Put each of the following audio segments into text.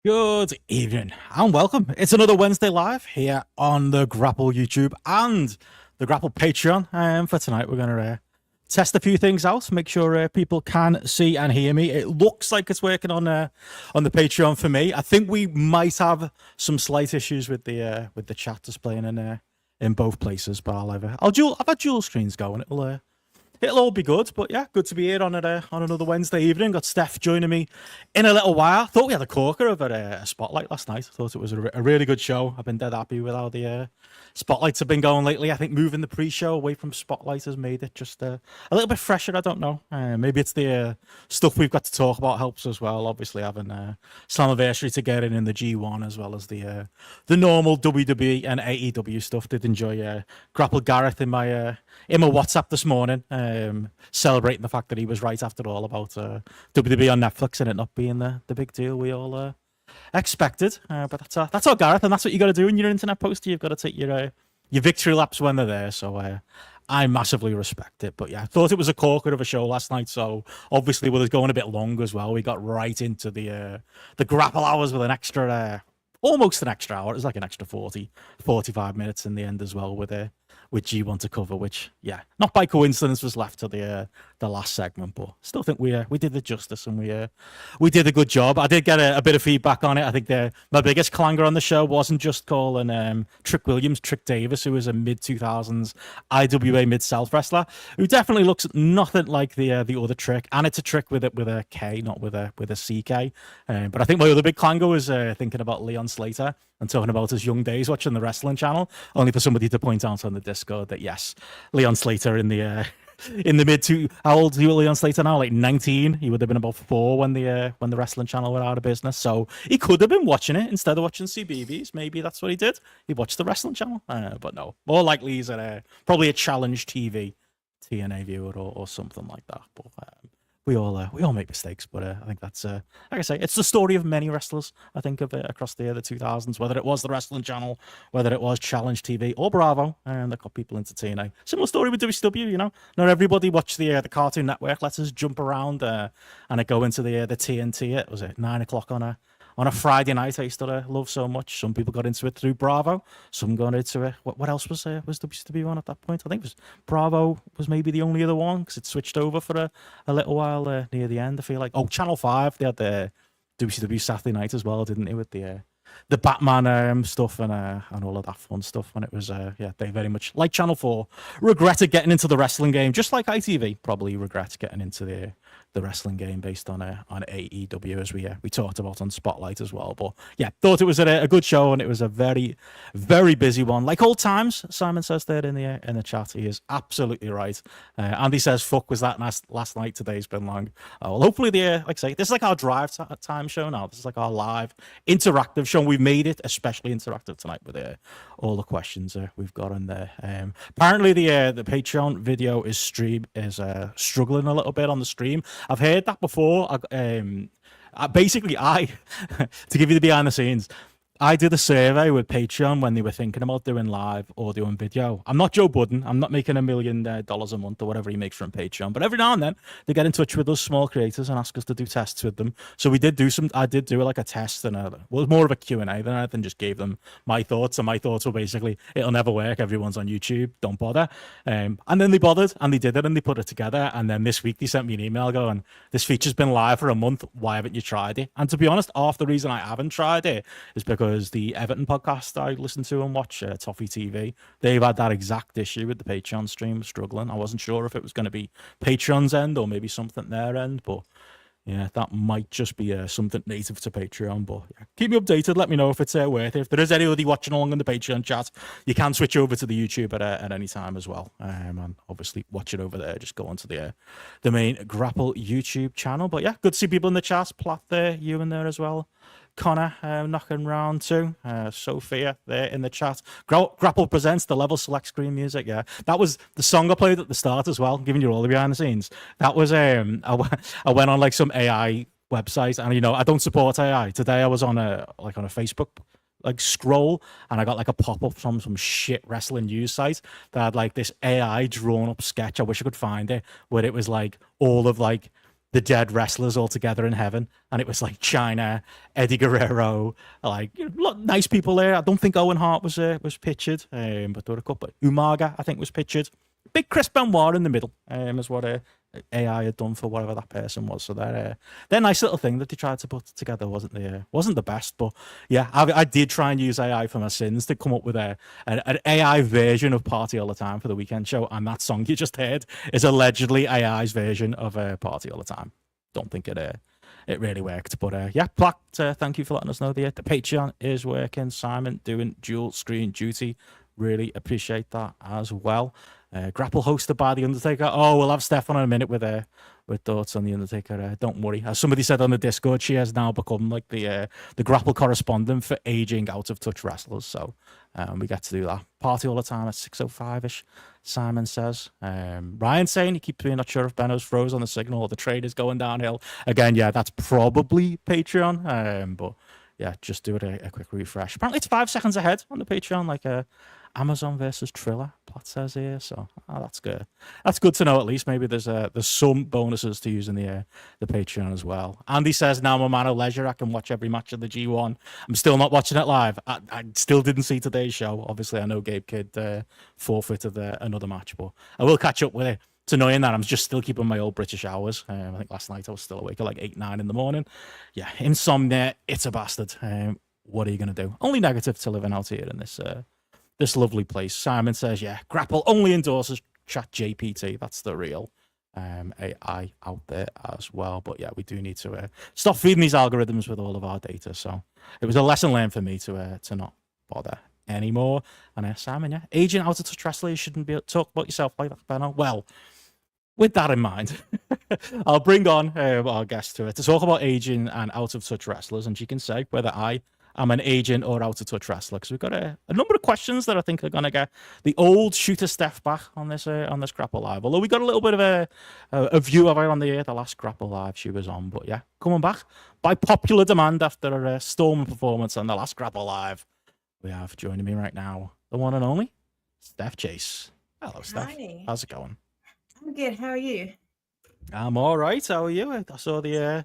Good evening and welcome. It's another Wednesday live here on the GRAPPL YouTube and the GRAPPL Patreon. For tonight, we're going to test a few things out, make sure people can see and hear me. It looks like it's working on the Patreon for me. I think we might have some slight issues with the chat displaying in both places, but I've had dual screens going. It'll all be good, but yeah, good to be here on another Wednesday evening. Got Steph joining me in a little while. Thought we had a corker over a Spotlight last night. Thought it was a really good show. I've been dead happy with how the Spotlights have been going lately. I think moving the pre-show away from Spotlight has made it just a little bit fresher. I don't know. Maybe it's the stuff we've got to talk about helps as well. Obviously, having Slammiversary to get in the G1 as well as the normal WWE and AEW stuff. Did enjoy Grapple Gareth in my WhatsApp this morning, celebrating the fact that he was right after all about WWE on Netflix and it not being the big deal we all expected. But that's all Gareth, and that's what you got to do in your internet poster. You've got to take your victory laps when they're there. So I massively respect it. But yeah, I thought it was a corker of a show last night. So obviously, with us going a bit long as well, we got right into the grapple hours with an extra. Almost an extra hour. It was like an extra 45 minutes in the end as well with G1 to cover, which, yeah, not by coincidence was left to the last segment, but still think we did the justice and we did a good job. I did get a bit of feedback on it. I think my biggest clanger on the show wasn't just calling Trick Williams, Trick Davis, who was a mid-2000s IWA Mid-South wrestler, who definitely looks nothing like the other Trick, and it's a Trick with a K, not with a CK. But I think my other big clanger was thinking about Leon Slater and talking about his young days watching the wrestling channel, only for somebody to point out on the Discord that yes, Leon Slater in the how old is Leon Slater now? Like 19. He would have been about 4 when the wrestling channel went out of business. So he could have been watching it instead of watching CBBS. Maybe that's what he did. He watched the wrestling channel. But no, more likely he's probably a Challenge TV TNA viewer or something like that. But we all make mistakes, but I think that's like I say, it's the story of many wrestlers. I think of it across the 2000s, whether it was the Wrestling Channel, whether it was Challenge TV or Bravo, and that got people into TNA. Similar story with WCW. You know, not everybody watched the Cartoon Network. Let us jump around and it go into the TNT. It was 9 o'clock on a Friday night. I used to love so much. Some people got into it through Bravo. Some got into it. What else was WCW on at that point? I think it was Bravo was maybe the only other one because it switched over for a little while near the end. I feel like Channel 5. They had the WCW Saturday night as well, didn't they? With the Batman stuff and all of that fun stuff. And it was they very much, like Channel 4, regretted getting into the wrestling game, just like ITV probably regrets getting into the wrestling game based on AEW, as we talked about on Spotlight as well. But yeah, thought it was a good show, and it was a very, very busy one. Like old times, Simon says there in the chat. He is absolutely right. Andy says, "Fuck, was that last night? Today's been long." Well, hopefully like I say, this is like our drive time show now. This is like our live interactive show. We've made it especially interactive tonight with all the questions we've got in there. Apparently the Patreon video is struggling a little bit on the stream. I've heard that before. Basically, to give you the behind the scenes, I did a survey with Patreon when they were thinking about doing live audio and video. I'm not Joe Budden. I'm not making $1 million a month or whatever he makes from Patreon. But every now and then they get in touch with us small creators and ask us to do tests with them. So I did do like a test and it was more of a Q&A than anything. Just gave them my thoughts, and my thoughts were basically, it'll never work. Everyone's on YouTube. Don't bother. And then they bothered and they did it and they put it together. And then this week they sent me an email going, this feature's been live for a month. Why haven't you tried it? And to be honest, half the reason I haven't tried it is because the Everton podcast I listen to and watch, Toffee TV, they've had that exact issue with the Patreon stream struggling. I wasn't sure if it was going to be Patreon's end or maybe something their end, but yeah, that might just be something native to Patreon. But yeah, keep me updated. Let me know if it's worth it. If there is anybody watching along in the Patreon chat, you can switch over to the YouTube at any time as well. And obviously watch it over there. Just go onto the main GRAPPL YouTube channel. But yeah, good to see people in the chat. Platt there, you in there as well. Connor knocking round too. Sophia there in the chat. GRAPPL presents the Level Select Screen music. Yeah, that was the song I played at the start as well, giving you all the behind the scenes. That was I went on like some AI website, and I don't support AI. Today I was on a Facebook like scroll, and I got like a pop-up from some shit wrestling news site that had like this AI drawn up sketch. I wish I could find it, where it was like all of like the dead wrestlers all together in heaven, and it was like China, Eddie Guerrero, like nice people there. I don't think Owen Hart was pictured, but there were a couple. Umaga, I think, was pictured. Big Chris Benoit in the middle, is what AI had done for whatever that person was. So their nice little thing that they tried to put together wasn't the best. But yeah, I did try and use AI for my sins to come up with an AI version of Party All the Time for the weekend show, and that song you just heard is allegedly AI's version of Party All the Time. Don't think it really worked, but yeah, Black, thank you for letting us know. The Patreon is working. Simon doing dual screen duty. Really appreciate that as well. GRAPPL hosted by The Undertaker. Oh, we'll have Steph on in a minute with thoughts on The Undertaker. Don't worry. As somebody said on the Discord, she has now become like the GRAPPL correspondent for aging out of touch wrestlers. So we get to do that. Party all the time at 6:05ish, Simon says. Ryan saying he keeps being not sure if Benno's froze on the signal or the trade is going downhill. Again, yeah, that's probably Patreon. But yeah, just do it a quick refresh. Apparently it's 5 seconds ahead on the Patreon, like Amazon versus Triller, Platt says here. So that's good. That's good to know. At least maybe there's some bonuses to using the Patreon as well. Andy says, now I'm a man of leisure. I can watch every match of the G1. I'm still not watching it live. I still didn't see today's show. Obviously, I know Gabe Kidd forfeited another match, but I will catch up with it. It's annoying that I'm just still keeping my old British hours. I think last night I was still awake at like 8, 9 in the morning. Yeah, insomnia, it's a bastard. What are you going to do? Only negative to living out here in this lovely place. Simon says, yeah, GRAPPL only endorses ChatGPT. That's the real AI out there as well. But yeah, we do need to stop feeding these algorithms with all of our data. So it was a lesson learned for me to not bother anymore. And Simon, yeah, aging out of touch wrestlers shouldn't be talk about yourself like that, Benno. Well, with that in mind, I'll bring on our guest to talk about aging and out of touch wrestlers, and she can say whether I'm an agent or out of touch wrestler, because we've got a number of questions that I think are going to get the old Shooter Steph back on this GRAPPL Live. Although we got a little bit of a view of her on the last GRAPPL Live she was on. But yeah, coming back by popular demand after a storm performance on the last GRAPPL Live, we have joining me right now the one and only Steph Chase. Hello, Steph. Hi. How's it going? I'm good. How are you? I'm all right. How are you? I saw you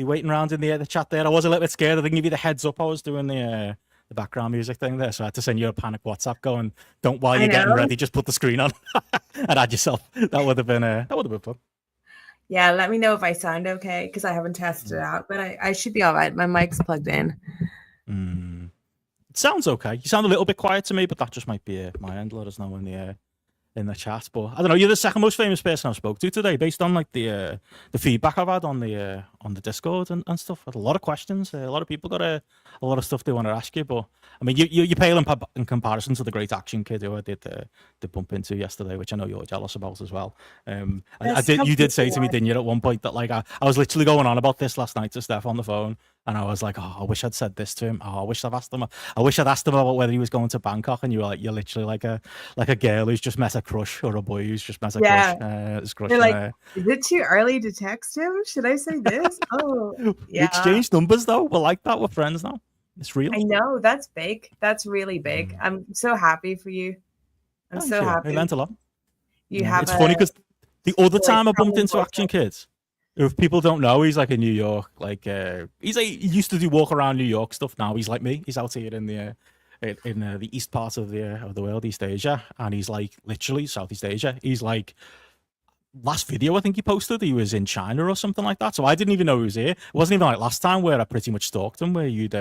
waiting around in the chat there. I was a little bit scared. I didn't give you the heads up. I was doing the background music thing there, so I had to send you a panic WhatsApp going, "Don't while you're getting ready, just put the screen on and add yourself." That would have been fun. Yeah, let me know if I sound okay, because I haven't tested it out, but I should be all right. My mic's plugged in. It sounds okay. You sound a little bit quiet to me, but that just might be my end. Let us know in the chat. But I don't know, you're the second most famous person I've spoke to today, based on like the feedback I've had on the Discord and stuff. I had a lot of questions. A lot of people got a lot of stuff they want to ask you. But I mean, you pale in comparison to the great Action Kid who I did bump into yesterday, which I know you're jealous about as well. You did say to me, didn't you, at one point that like I was literally going on about this last night to Steph on the phone. And I was like, oh, I wish I'd said this to him. Oh, I wish I'd asked him about whether he was going to Bangkok. And you were like, you're literally like a girl who's just met a crush, or a boy who's just met a crush. They're like, is it too early to text him? Should I say this? Oh, yeah. We exchanged numbers though. We're like that. We're friends now. It's real. I know, that's big. That's really big. I'm so happy for you. I'm so happy. I learned a lot. It's funny because the other time I bumped into Action Kids. If people don't know, he's like in New York. Like he used to do walk around New York stuff. Now he's like me. He's out here in the east part of the world, East Asia, and he's like literally Southeast Asia. He's like, last video I think he posted, he was in China or something like that. So I didn't even know he was here. It wasn't even like last time where I pretty much stalked him, where you'd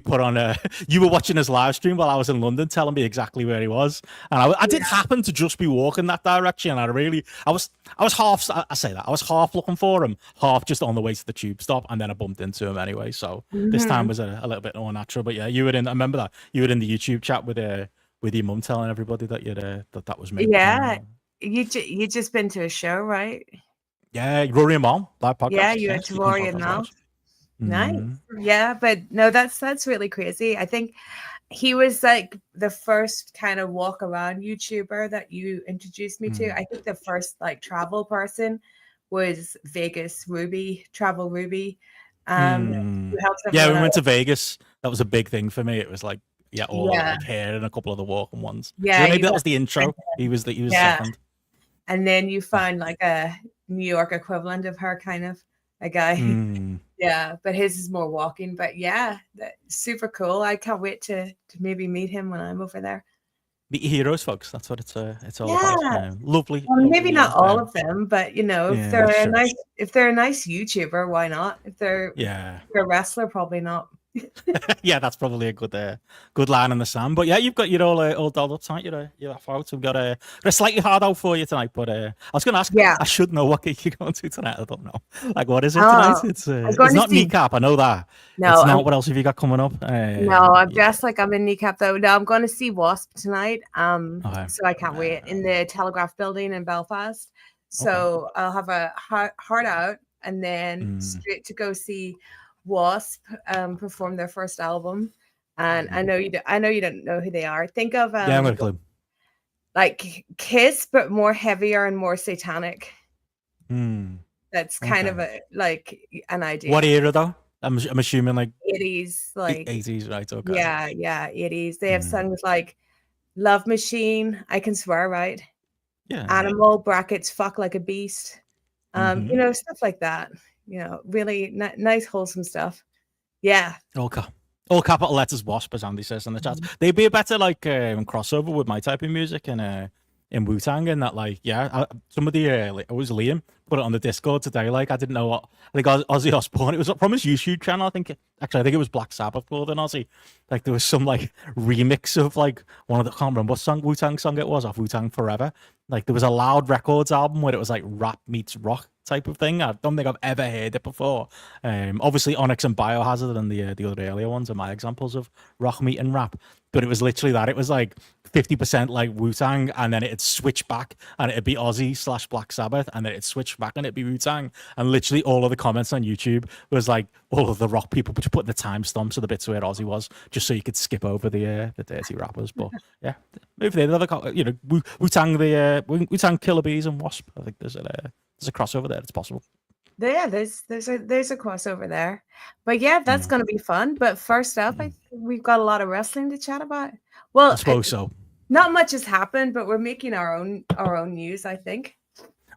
put on you were watching his live stream while I was in London, telling me exactly where he was, and I did happen to just be walking that direction. And I was half, I say that I was half looking for him, half just on the way to the tube stop, and then I bumped into him anyway. So this time was a little bit more natural. But yeah, you were in. I remember that you were in the YouTube chat with your mum telling everybody that that was me. Yeah. You just been to a show, right? Yeah, Rory and Mom, live podcast. Yeah, you went to Rory and Mom. Nice. Yeah, but no, that's really crazy. I think he was like the first kind of walk around YouTuber that you introduced me to. I think the first like travel person was Vegas Ruby, Travel Ruby. We went to Vegas. That was a big thing for me. It was like all like hair and a couple of the walking ones. Yeah, so maybe that was the intro. He was second. And then you find like New York equivalent of her, kind of a guy. Yeah, but his is more walking. But yeah, super cool. I can't wait to maybe meet him when I'm over there. Meet your heroes, folks. That's what it's all about. Lovely. Well, maybe lovely, not all of them, but you know, if they're sure. if they're a nice YouTuber, why not? If they're a wrestler, probably not. Yeah, that's probably a good line in the sand. But yeah, you've got your all dolled up tonight. You're out. We've got a slightly hard out for you tonight. But I was going to ask. Yeah. I should know what gig you're going to tonight. I don't know. Like, what is it tonight? It's not Kneecap. I know that. No, it's not. What else have you got coming up? No, I'm dressed like I'm in Kneecap though. No, I'm going to see Wasp tonight. So I can't wait in the Telegraph Building in Belfast. So I'll have a heart out and then straight to go see Wasp perform their first album. And I know you don't know who they are. Think of I'm gonna clue. Like Kiss, but more heavier and more satanic. That's kind of an idea. What era though? I'm assuming like 80s, like 80s, right? Okay. Yeah, 80s. They have songs like Love Machine, I Can Swear, right? Yeah. Animal brackets, Fuck Like a Beast. You know, stuff like that. You know, really nice, wholesome stuff. Yeah. All capital letters Wasp, as Andy says in the chat. They'd be a better like crossover with my type of music and in Wu-Tang, and that like somebody it was Liam put it on the Discord today. Like I didn't know what I think Ozzy Osbourne. It was from his YouTube channel. I think it was Black Sabbath more than Ozzy. Like there was some like remix of like one of the, I can't remember what Wu-Tang song it was off Wu-Tang Forever. Like there was a Loud Records album where it was like rap meets rock type of thing. I don't think I've ever heard it before. Obviously Onyx and Biohazard and the other earlier ones are my examples of rock meeting rap. But it was literally that. It was like 50% like Wu-Tang, and then it'd switch back and it'd be Ozzy / Black Sabbath, and then it'd switch back and it'd be Wu-Tang. And literally all of the comments on YouTube was like all of the rock people just putting the timestamps of the bits where Ozzy was, just so you could skip over the dirty rappers. But yeah, maybe they'd have a, Wu-Tang, Wu-Tang Killer Bees and Wasp. I think there's a crossover there. It's possible. Yeah, there's a crossover there. But yeah, that's going to be fun. But first up, I think we've got a lot of wrestling to chat about. Well, I suppose so. Not much has happened, but we're making our own news, I think.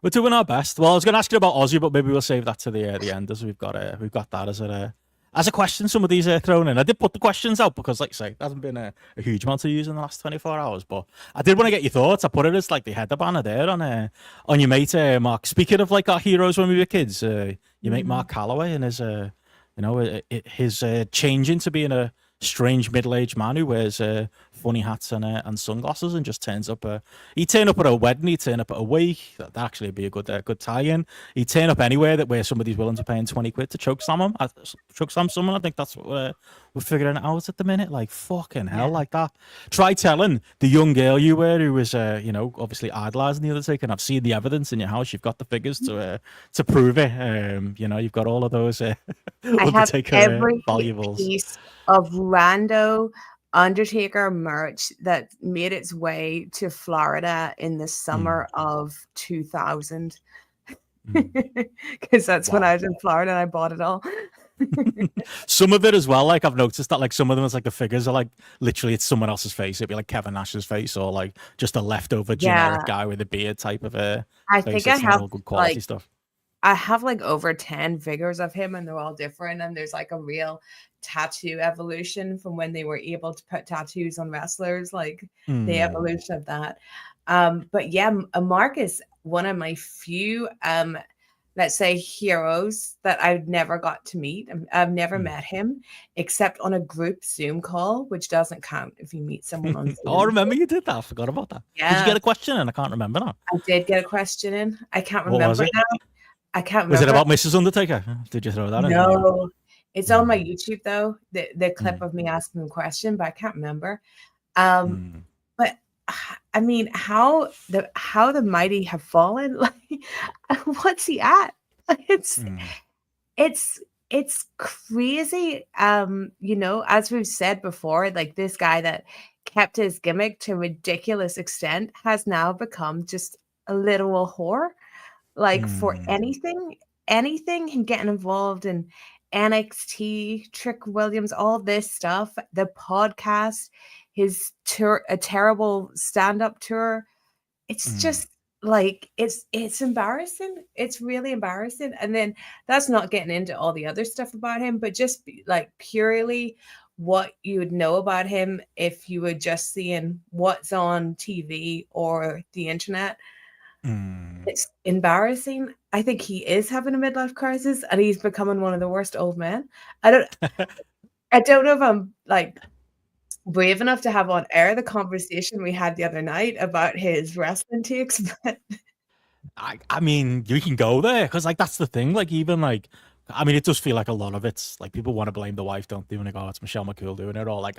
We're doing our best. Well, I was going to ask you about Ozzy, but maybe we'll save that to the end, as we've got that as a question. Some of these are thrown in. I did put the questions out because, like I say, there hasn't been a huge amount of use in the last 24 hours. But I did want to get your thoughts. I put it as like the header banner there on your mate Mark. Speaking of like our heroes when we were kids, your mate Mark Calloway and his change into being a strange middle-aged man who wears funny hats and sunglasses and just turns up. He'd turn up at a wedding, he'd turn up at a wake. That'd actually be a good tie-in. He'd turn up anywhere where somebody's willing to pay him 20 quid to chokeslam him. Chokeslam someone. I think that's what we're figuring out at the minute. Like fucking hell, like that. Try telling the young girl you were who was obviously idolizing the Undertaker. And I've seen the evidence in your house. You've got the figures to prove it. You've got all of those Undertaker I have every valuables. Piece of rando Undertaker merch that made its way to Florida in the summer of 2000. Because that's when I was in Florida and I bought it all. Some of it as well, like I've noticed that like some of them, it's like the figures are like literally it's someone else's face. It'd be like Kevin Nash's face or like just a leftover generic guy with a beard type of I face. think I have all good quality stuff. I have like over 10 figures of him and they're all different, and there's like a real tattoo evolution from when they were able to put tattoos on wrestlers, like the evolution of that. But yeah, Mark is one of my few let's say heroes that I've never got to meet. I've never met him except on a group Zoom call, which doesn't count if you meet someone on Zoom. Oh, I remember you did that. I forgot about that. Yeah. Did you get a question in? I can't remember now. I did get a question in. I can't remember now. I can't remember. Was it about Mrs. Undertaker? Did you throw that in? No. It's on my YouTube though, the clip of me asking the question, but I can't remember. But I mean, how the mighty have fallen. Like, what's he at? It's crazy. As we've said before, like this guy that kept his gimmick to a ridiculous extent has now become just a literal whore. Like for anything and getting involved in NXT, Trick Williams, all this stuff, the podcast, his tour, a terrible stand-up tour. It's just like it's embarrassing. It's really embarrassing. And then that's not getting into all the other stuff about him, but just like purely what you would know about him if you were just seeing what's on TV or the internet. It's embarrassing. I think he is having a midlife crisis and he's becoming one of the worst old men. I don't know if I'm like brave enough to have on air the conversation we had the other night about his wrestling takes, but I mean, you can go there because like that's the thing. Like even like, I mean, it does feel like a lot of it's like people want to blame the wife, don't they? When they go, oh, it's Michelle McCool doing it all. Like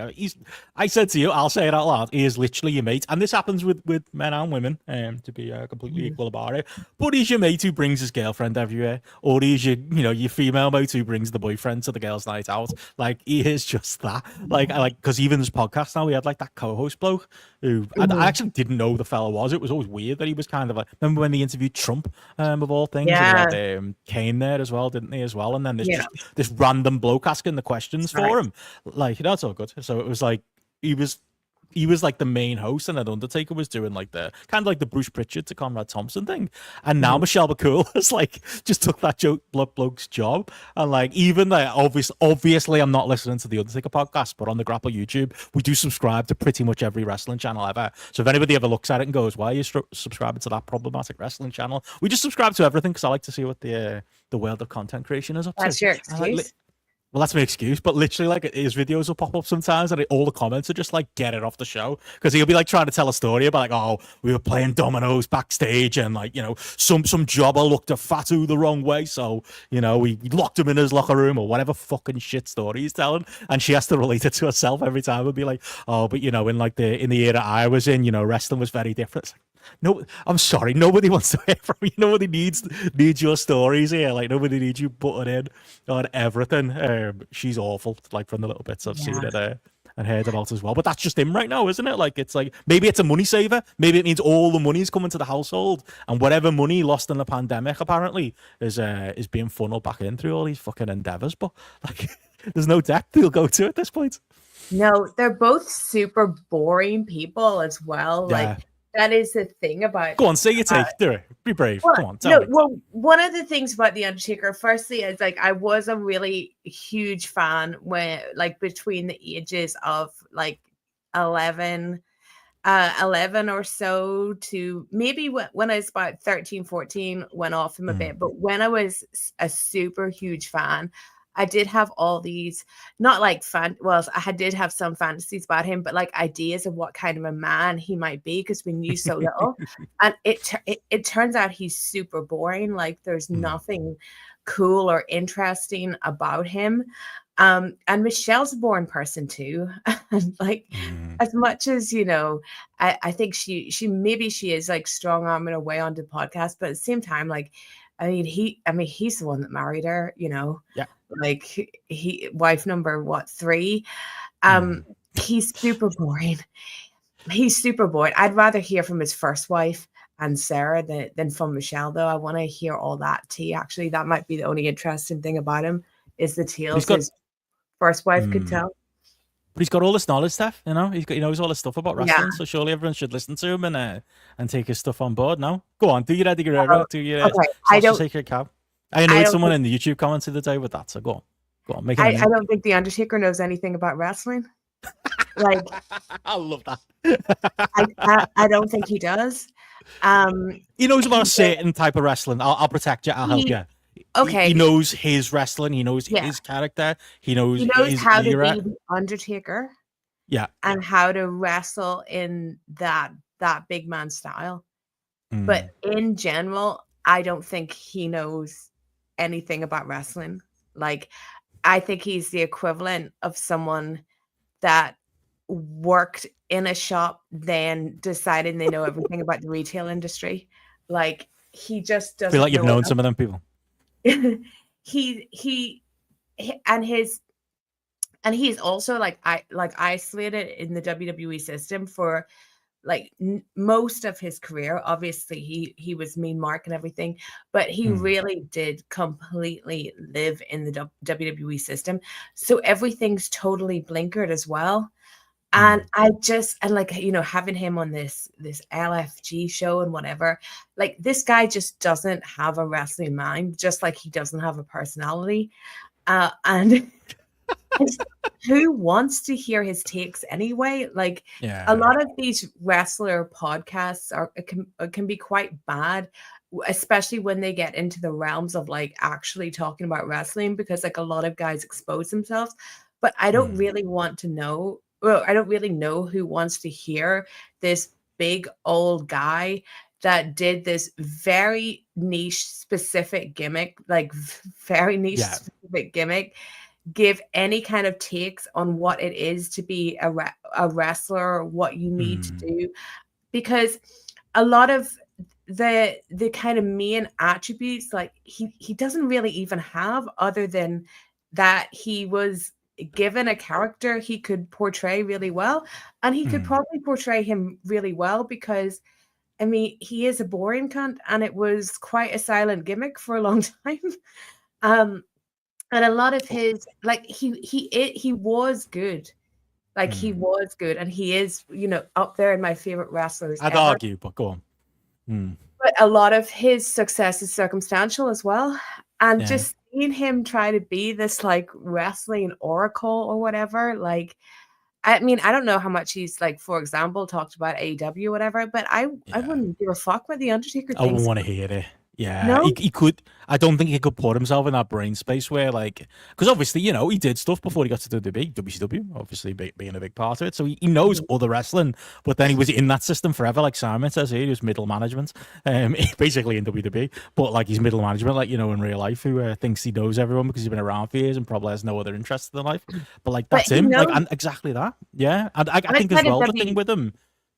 I said to you, I'll say it out loud. He is literally your mate, and this happens with men and women. To be completely equal about it. But he's your mate who brings his girlfriend everywhere, or he's your your female mate who brings the boyfriend to the girls' night out. Like he is just that. Like I like because even this podcast now we had like that co-host bloke who I actually didn't know the fella was. It was always weird that he was kind of like. Remember when they interviewed Trump of all things? yeah, And they had Kane there as well, didn't they? As well, and then there's just this random bloke asking the questions for him. Like that's all good. So it was like he was like the main host, and then Undertaker was doing like the kind of like the Bruce Pritchard to Conrad Thompson thing. And now Michelle McCool has like just took that bloke's job. And like even like obviously I'm not listening to the Undertaker podcast, but on the GRAPPL YouTube, we do subscribe to pretty much every wrestling channel ever. So if anybody ever looks at it and goes, "Why are you subscribing to that problematic wrestling channel?" We just subscribe to everything because I like to see what the world of content creation is up to. that's your excuse. Well, that's my excuse, but literally, like, his videos will pop up sometimes, and all the comments are just like, "Get it off the show," because he'll be like trying to tell a story about like, "Oh, we were playing dominoes backstage, and like, some jobber looked at Fatu the wrong way, so we locked him in his locker room or whatever fucking shit story he's telling," and she has to relate it to herself every time and be like, "Oh, but in the era I was in, wrestling was very different." It's like, no, I'm sorry. Nobody wants to hear from you. Nobody needs your stories here. Like nobody needs you putting in on everything. She's awful. Like from the little bits I've seen it and heard about as well. But that's just him right now, isn't it? Like it's like maybe it's a money saver. Maybe it means all the money's coming to the household, and whatever money lost in the pandemic apparently is being funneled back in through all these fucking endeavors. But like, there's no depth he'll go to at this point. No, they're both super boring people as well. Yeah. Like that is the thing about. Go on, say your take. Do it. Be brave. Well, Come on, tell me. Well, one of the things about the Undertaker, firstly, is like I was a really huge fan when, like, between the ages of like 11 or so to maybe when I was about 13, 14, went off him a bit. But when I was a super huge fan, I did have all these, not like I did have some fantasies about him, but like ideas of what kind of a man he might be because we knew so little. And it turns out he's super boring. Like there's nothing cool or interesting about him. And Michelle's a boring person too. Like as much as, I think she is like strong arming her way onto the podcast, but at the same time, like, he's the one that married her, Yeah. Like wife number 3. He's super boring. He's super boring. I'd rather hear from his first wife and Sarah than from Michelle, though. I want to hear all that tea. Actually, that might be the only interesting thing about him is the tales his first wife could tell. But he's got all this knowledge, Steph. He knows all this stuff about wrestling. So surely everyone should listen to him and take his stuff on board. No, go on, do your Eddie Guerrero, do your Sacred Cow. I know someone in the YouTube comments the other day with that. So go on, make it. I don't think the Undertaker knows anything about wrestling. Like, I love that. I don't think he does. He knows about a certain type of wrestling. I'll protect you. I'll help you. Okay. He knows his wrestling. He knows his character. He knows his how era. to be the Undertaker. Yeah. And how to wrestle in that big man style. But in general, I don't think he knows anything about wrestling. Like, I think he's the equivalent of someone that worked in a shop, then deciding they know everything about the retail industry. Like, he just doesn't. I feel like you've known some of them people. He's also like isolated in the WWE system for like most of his career. Obviously he was Mean Mark and everything, but he really did completely live in the WWE system, so everything's totally blinkered as well. And I just, and like, you know, having him on this LFG show and whatever, like this guy just doesn't have a wrestling mind, just like he doesn't have a personality. And who wants to hear his takes anyway? Like a lot of these wrestler podcasts can be quite bad, especially when they get into the realms of like actually talking about wrestling, because like a lot of guys expose themselves. But I don't really want to know. Well, I don't really know who wants to hear this big old guy that did this very niche specific gimmick, like very niche specific gimmick, give any kind of takes on what it is to be a wrestler, what you need to do, because a lot of the kind of main attributes, like he doesn't really even have, other than that he was given a character he could portray really well, and he could probably portray him really well, because I mean he is a boring cunt, and it was quite a silent gimmick for a long time. And a lot of his, like he was good, like he was good, and he is, you know, up there in my favorite wrestlers. I'd argue, but go on. But a lot of his success is circumstantial as well, and just seeing him try to be this like wrestling oracle or whatever, like I mean, I don't know how much he's like, for example, talked about AEW or whatever, but I wouldn't give a fuck what the Undertaker thinks. I wouldn't want to hear it. Yeah, no? he could. I don't think he could put himself in that brain space where, like, because obviously, you know, he did stuff before he got to WWE, WCW, obviously being a big part of it. So he knows other wrestling, but then he was in that system forever. Like Simon says here, he was middle management, basically in WWE, but like he's middle management, like, you know, in real life, who thinks he knows everyone because he's been around for years and probably has no other interest in life. But like, that's him. Like, and exactly that. Yeah. And I think as well, the thing with him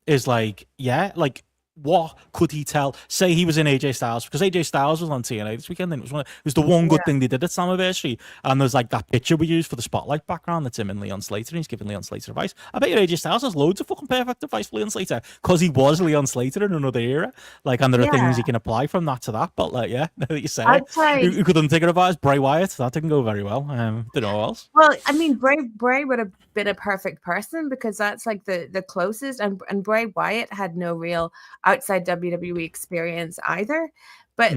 is like, like, what could he tell? Say he was in AJ Styles, because AJ Styles was on TNA this weekend, and it was the one good thing they did at Slammiversary. And there's like that picture we used for the spotlight background that's him and Leon Slater, and he's giving Leon Slater advice. I bet you AJ Styles has loads of fucking perfect advice for Leon Slater, because he was Leon Slater in another era. Like, and there are things you can apply from that to that. But like, now that you say it, who could Undertaker advise? Bray Wyatt. That didn't go very well. Don't know what else. Well, I mean, Bray would have been a perfect person, because that's like the closest, and Bray Wyatt had no real outside WWE experience either. But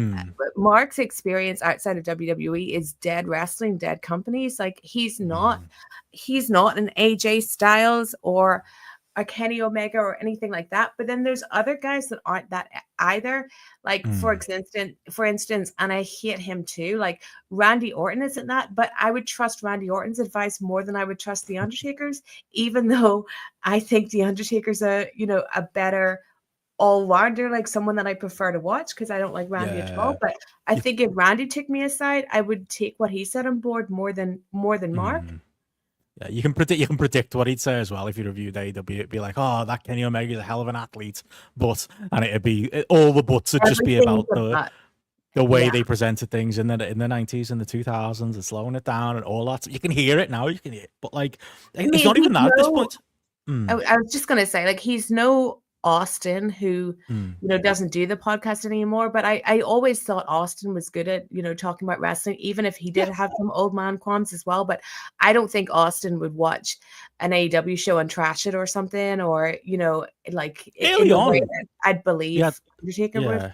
Mark's experience outside of WWE is dead wrestling, dead companies. Like he's not an AJ Styles or a Kenny Omega or anything like that. But then there's other guys that aren't that either. Like for instance, and I hate him too, like Randy Orton isn't that, but I would trust Randy Orton's advice more than I would trust the Undertaker's, even though I think the Undertaker's a better all-rounder, like someone that I prefer to watch, because I don't like Randy at all. But I think if Randy took me aside, I would take what he said on board more than Mark. Yeah, you can predict what he'd say as well. If you reviewed AEW, it'd be like, oh, that Kenny Omega is a hell of an athlete, and it'd be all the buts would just be about the way they presented things in the 90s and the 2000s and slowing it down and all that. So you can hear it now, but like it's not even that at this point. I was just gonna say, like, he's no Austin, who doesn't do the podcast anymore, but I always thought Austin was good at talking about wrestling, even if he did have some old man qualms as well. But I don't think Austin would watch an AEW show and trash it or something, or like in the way that I'd believe Undertaker would.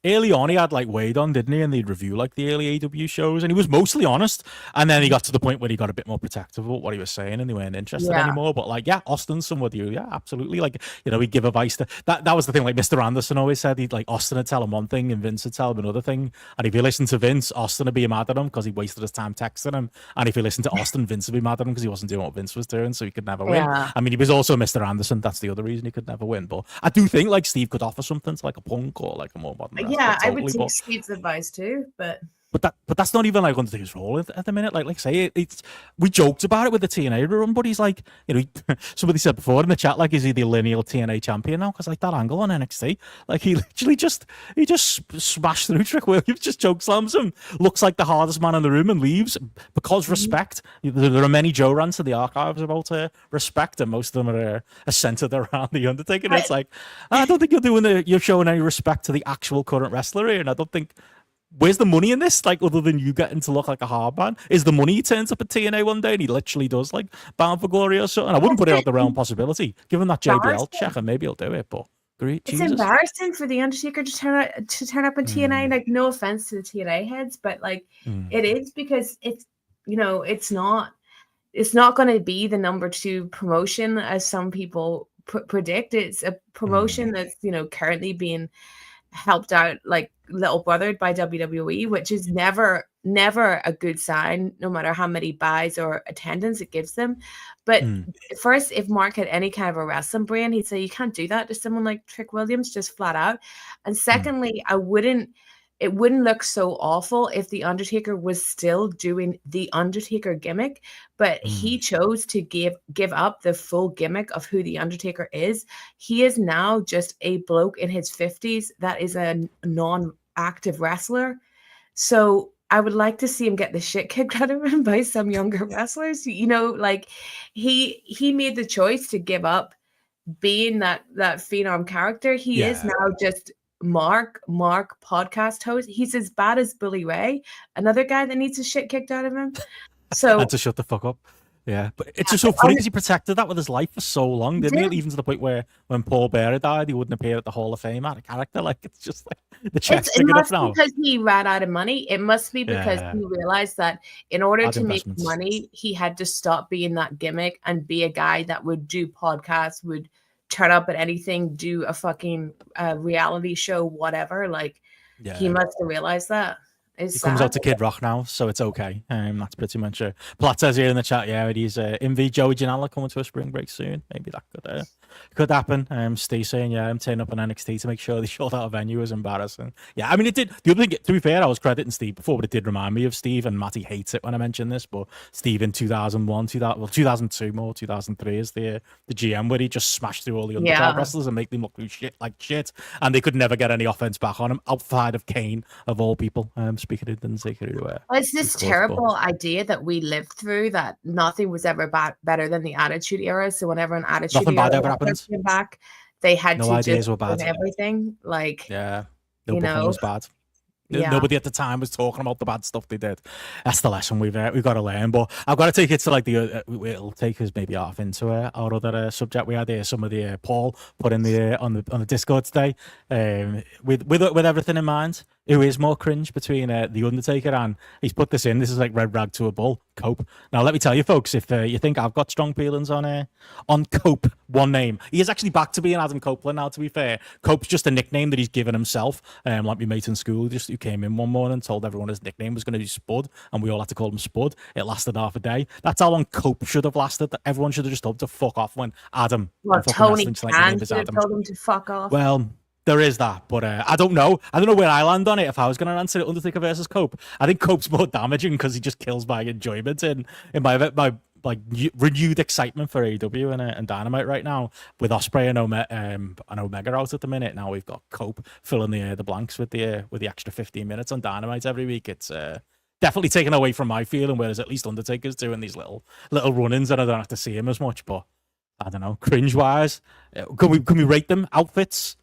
Early on, he had like Wade on, didn't he? And they'd review like the early AEW shows, and he was mostly honest. And then he got to the point where he got a bit more protective about what he was saying, and they weren't interested anymore. But like, Austin's somebody who, absolutely, like, he'd give advice to that was the thing. Like Mr. Anderson always said, he'd like Austin would tell him one thing, and Vince would tell him another thing. And if you listen to Vince, Austin would be mad at him because he wasted his time texting him. And if you listen to Austin, Vince would be mad at him because he wasn't doing what Vince was doing, so he could never win. I mean, he was also Mr. Anderson. That's the other reason he could never win. But I do think like Steve could offer something to like a Punk or like a more modern wrestler. I would take Steve's advice too, but that's not even like Undertaker's role at the minute. Like say we joked about it with the TNA run, but he's like, somebody said before in the chat, like, is he the lineal TNA champion now? Because like that angle on NXT, like he literally just smashed through Trick Williams, just choke slams him, looks like the hardest man in the room, and leaves because respect. There are many Joe rants in the archives about respect, and most of them are centered around the Undertaker. And it's like, I don't think you're showing any respect to the actual current wrestler here, and I don't think where's the money in this? Like, other than you getting to look like a hard man, is the money he turns up at TNA one day and he literally does like Bound for Glory or something? I wouldn't put it out the realm possibility. Give him that JBL check and maybe he'll do it. But great, it's Jesus. embarrassing for the Undertaker to turn up in TNA. Like, no offense to the TNA heads, but like it is, because it's, you know, it's not going to be the number 2 promotion as some people predict. It's a promotion that's, you know, currently being helped out, like little brothered by WWE, which is never a good sign, no matter how many buys or attendance it gives them. But first, if Mark had any kind of a wrestling brain, he'd say you can't do that to someone like Trick Williams, just flat out. And secondly, it wouldn't look so awful if the Undertaker was still doing the Undertaker gimmick, but he chose to give up the full gimmick of who the Undertaker is. He is now just a bloke in his 50s that is a non-active wrestler. So I would like to see him get the shit kicked out of him by some younger wrestlers. You know, like he made the choice to give up being that phenom character. He is now just Mark podcast host. He's as bad as Bully Ray, another guy that needs the shit kicked out of him. So and to shut the fuck up. Yeah, but it's just so funny because he protected that with his life for so long, didn't he? Even to the point where when Paul Bearer died, he wouldn't appear at the Hall of Fame out of character. Like, it's just like the check's big enough now. Because he ran out of money. It must be because he realized that in order to make money, he had to stop being that gimmick and be a guy that would do podcasts, would turn up at anything, do a fucking reality show, whatever. Like, he must have realized that. He comes out to Kid Rock now, so it's okay. That's pretty much it. Platt says here in the chat, he's Invi Joey Janela coming to a spring break soon. Maybe that could happen. Steve saying, I'm turning up on NXT to make sure they shut out a venue is embarrassing. Yeah, I mean, it did. The other thing, to be fair, I was crediting Steve before, but it did remind me of Steve, and Matty hates it when I mention this, but Steve in 2002 more, 2003 is the GM, where he just smashed through all the undercard wrestlers and make them look like shit, and they could never get any offense back on him outside of Kane, of all people. Speaking of Undertaker, it's this terrible idea that we lived through, that nothing was ever better than the Attitude Era. So whenever an Attitude Era came back, they had to just were bad. Everything. Like, no booking was bad. Nobody at the time was talking about the bad stuff they did. That's the lesson we've got to learn. But I've got to take it to like it'll take us maybe off into our other subject we had here. Some of the Paul put in the on the Discord today, with everything in mind. Who is more cringe between the Undertaker and, he's put this in, this is like red rag to a bull, Cope. Now let me tell you folks, if you think I've got strong feelings on Cope, one name, he is actually back to being Adam Copeland now, to be fair. Cope's just a nickname that he's given himself, like my mate in school just who came in one morning and told everyone his nickname was going to be Spud, and we all had to call him Spud. It lasted half a day. That's how long Cope should have lasted. Everyone should have just told him to fuck off when Adam, Tony Khan should have told him to fuck off. Well, there is that, but I don't know. I don't know where I land on it. If I was going to answer it, Undertaker versus Cope, I think Cope's more damaging because he just kills my enjoyment in my like renewed excitement for AEW and Dynamite right now, with Ospreay and Omega out at the minute. Now we've got Cope filling the blanks with the extra 15 minutes on Dynamite every week. It's definitely taken away from my feeling, whereas at least Undertaker's doing these little run-ins and I don't have to see him as much. But I don't know, cringe wise, can we rate them? Outfits,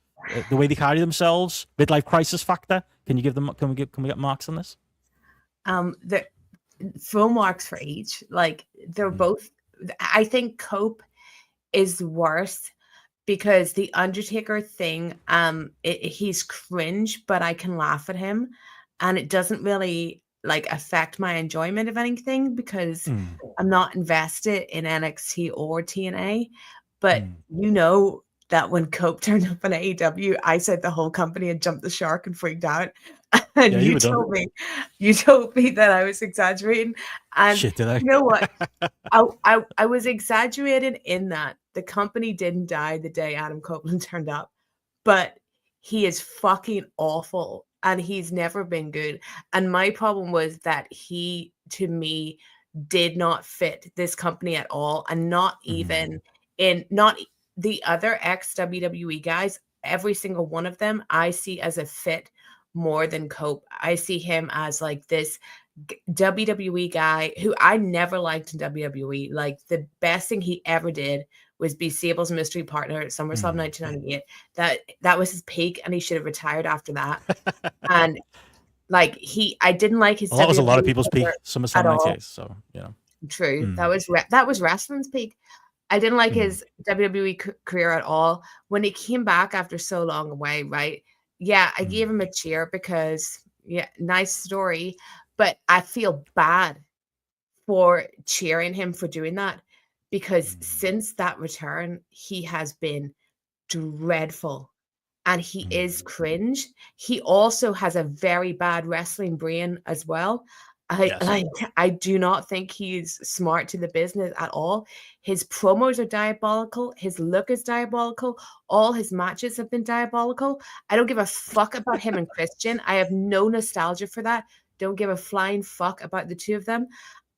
the way they carry themselves, midlife crisis factor. Can we get marks on this? The full marks for each. Like, they're both. I think Cope is worse because the Undertaker thing. He's cringe, but I can laugh at him, and it doesn't really like affect my enjoyment of anything because I'm not invested in NXT or TNA. But you know that when Cope turned up on AEW, I said the whole company had jumped the shark and freaked out. And you told me that I was exaggerating. And shit, did I? You know what? I was exaggerating in that the company didn't die the day Adam Copeland turned up, but he is fucking awful and he's never been good. And my problem was that he, to me, did not fit this company at all, and not even not the other ex-WWE guys, every single one of them, I see as a fit more than Cope. I see him as like this WWE guy who I never liked in WWE. Like, the best thing he ever did was be Sable's mystery partner at SummerSlam 1998. That was his peak, and he should have retired after that. And Like I didn't like his. Well, that was a lot of WWE people's peak. career SummerSlam at all. 98. So True. That was wrestling's peak. I didn't like his WWE career at all. When he came back after so long away, right? Yeah, I gave him a cheer because nice story, but I feel bad for cheering him for doing that because since that return, he has been dreadful. And he is cringe. He also has a very bad wrestling brain as well. I do not think he's smart to the business at all. His promos are diabolical. His look is diabolical. All his matches have been diabolical. I don't give a fuck about him and Christian. I have no nostalgia for that. Don't give a flying fuck about the two of them.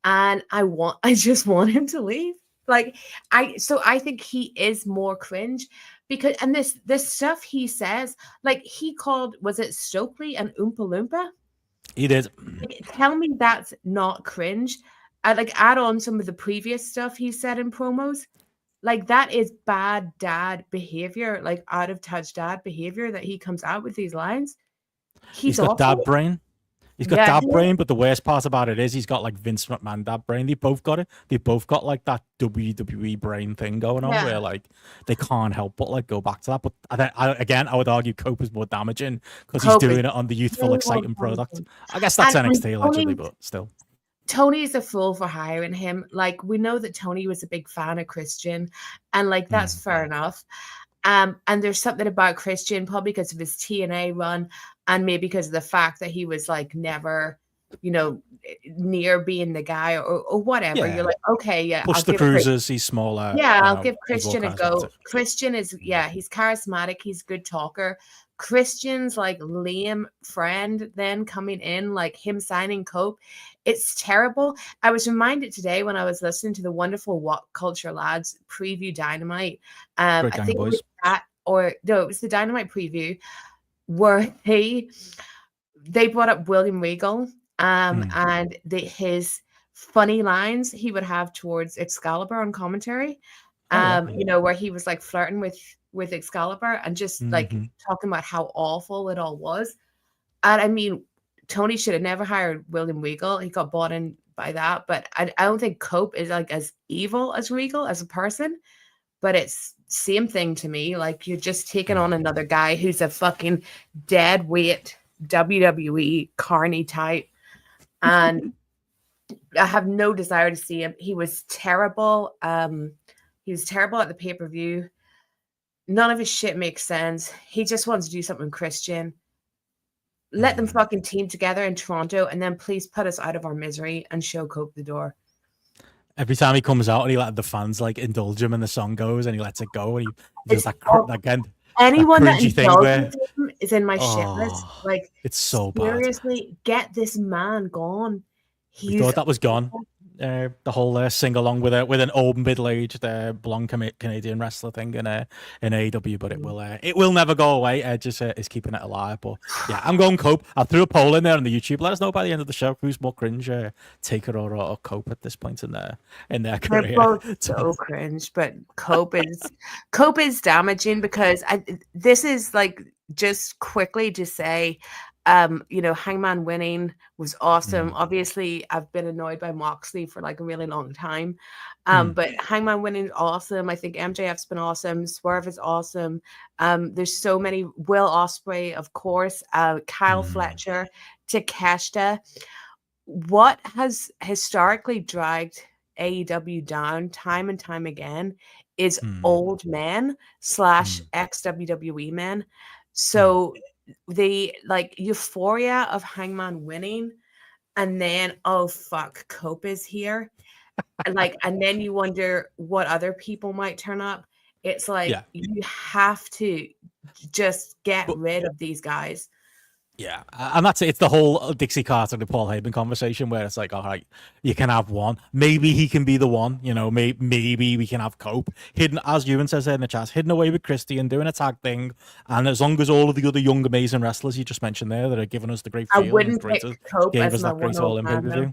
And I just want him to leave. I think he is more cringe because, and this stuff he says, like he called, was it Stokely and Oompa Loompa? He did. Tell me that's not cringe. I add on some of the previous stuff he said in promos. Like that is bad dad behavior, like out of touch dad behavior that he comes out with these lines. He's got awful. dad brain. He's got dad brain, but the worst part about it is he's got like Vince McMahon dad brain. They both got it. They both got like that WWE brain thing going on where like they can't help but like go back to that. But I would argue Cope is more damaging because he's doing it on the youthful, exciting product. I guess that's NXT allegedly, but still. Tony's a fool for hiring him. Like we know that Tony was a big fan of Christian, and like that's fair enough. And there's something about Christian, probably because of his TNA run, and maybe because of the fact that he was like never, near being the guy or whatever. Yeah. You're like, okay, yeah. Push the cruisers, he's smaller. Yeah, I'll give Christian a go. Christian is, he's charismatic, he's a good talker. Christian's like lame friend then coming in, like him signing Cope. It's terrible. I was reminded today when I was listening to the wonderful What Culture Lads preview Dynamite. I think it was it was the Dynamite preview where they brought up William Regal and his funny lines he would have towards Excalibur on commentary. Where he was like flirting with Excalibur and just like talking about how awful it all was. And I mean, Tony should have never hired William Regal. He got bought in by that. But I don't think Cope is like as evil as Regal as a person. But it's same thing to me. Like you're just taking on another guy who's a fucking dead weight WWE carny type. And I have no desire to see him. He was terrible. He was terrible at the pay-per-view. None of his shit makes sense. He just wants to do something Christian. Let them fucking team together in Toronto and then please put us out of our misery and show Cope the door. Every time he comes out and he let the fans like indulge him and the song goes and he lets it go and he does that again. Anyone that indulges him is in my shit list. Like it's so seriously, get this man gone. We thought that was gone. The whole sing along with an old middle-aged blonde Canadian wrestler thing in AEW, but it will never go away. Edge is keeping it alive. But yeah, I'm going Cope. I threw a poll in there on the YouTube. Let us know by the end of the show who's more cringe, Taker or Cope at this point in their career. They're both so cringe, but Cope is damaging because this is like just quickly to say. Hangman winning was awesome. Obviously, I've been annoyed by Moxley for like a really long time. But Hangman winning is awesome. I think MJF's been awesome. Swerve is awesome. There's so many. Will Ospreay, of course. Kyle Fletcher, Takeshita. What has historically dragged AEW down time and time again is old men / ex WWE men. So the like euphoria of Hangman winning and then oh fuck, Cope is here and then you wonder what other people might turn up. It's like you have to just get rid of these guys. Yeah, and that's it. It's the whole Dixie Carter to Paul Heyman conversation where it's like, all right, you can have one. Maybe he can be the one. Maybe we can have Cope hidden, as Ewan says there in the chat, hidden away with Christy and doing a tag thing. And as long as all of the other young, amazing wrestlers you just mentioned there that are giving us the great feel, I wouldn't pick Cope gave as us that great all in pay-per-view.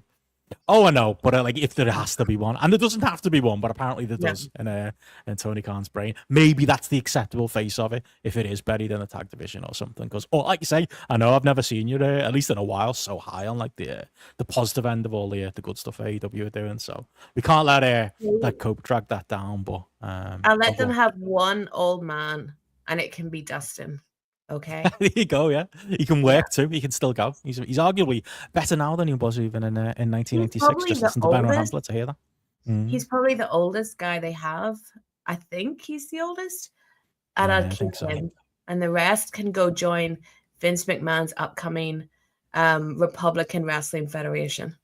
Oh, I know, but like if there has to be one, and there doesn't have to be one, but apparently there Yeah. does in Tony Khan's brain. Maybe that's the acceptable face of it if it is buried in the tag division or something. Because, like you say, I know I've never seen you at least in a while so high on like the positive end of all the good stuff AEW are doing. So we can't let Cope drag that down. But I'll let them have one old man, and it can be Dustin. Okay. There you go. Yeah, he can work too. He can still go. He's arguably better now than he was even in 1986. Just listen to Benno Hamlet to hear that. He's probably the oldest guy they have. I think he's the oldest, and I'll keep him. And the rest can go join Vince McMahon's upcoming Republican Wrestling Federation.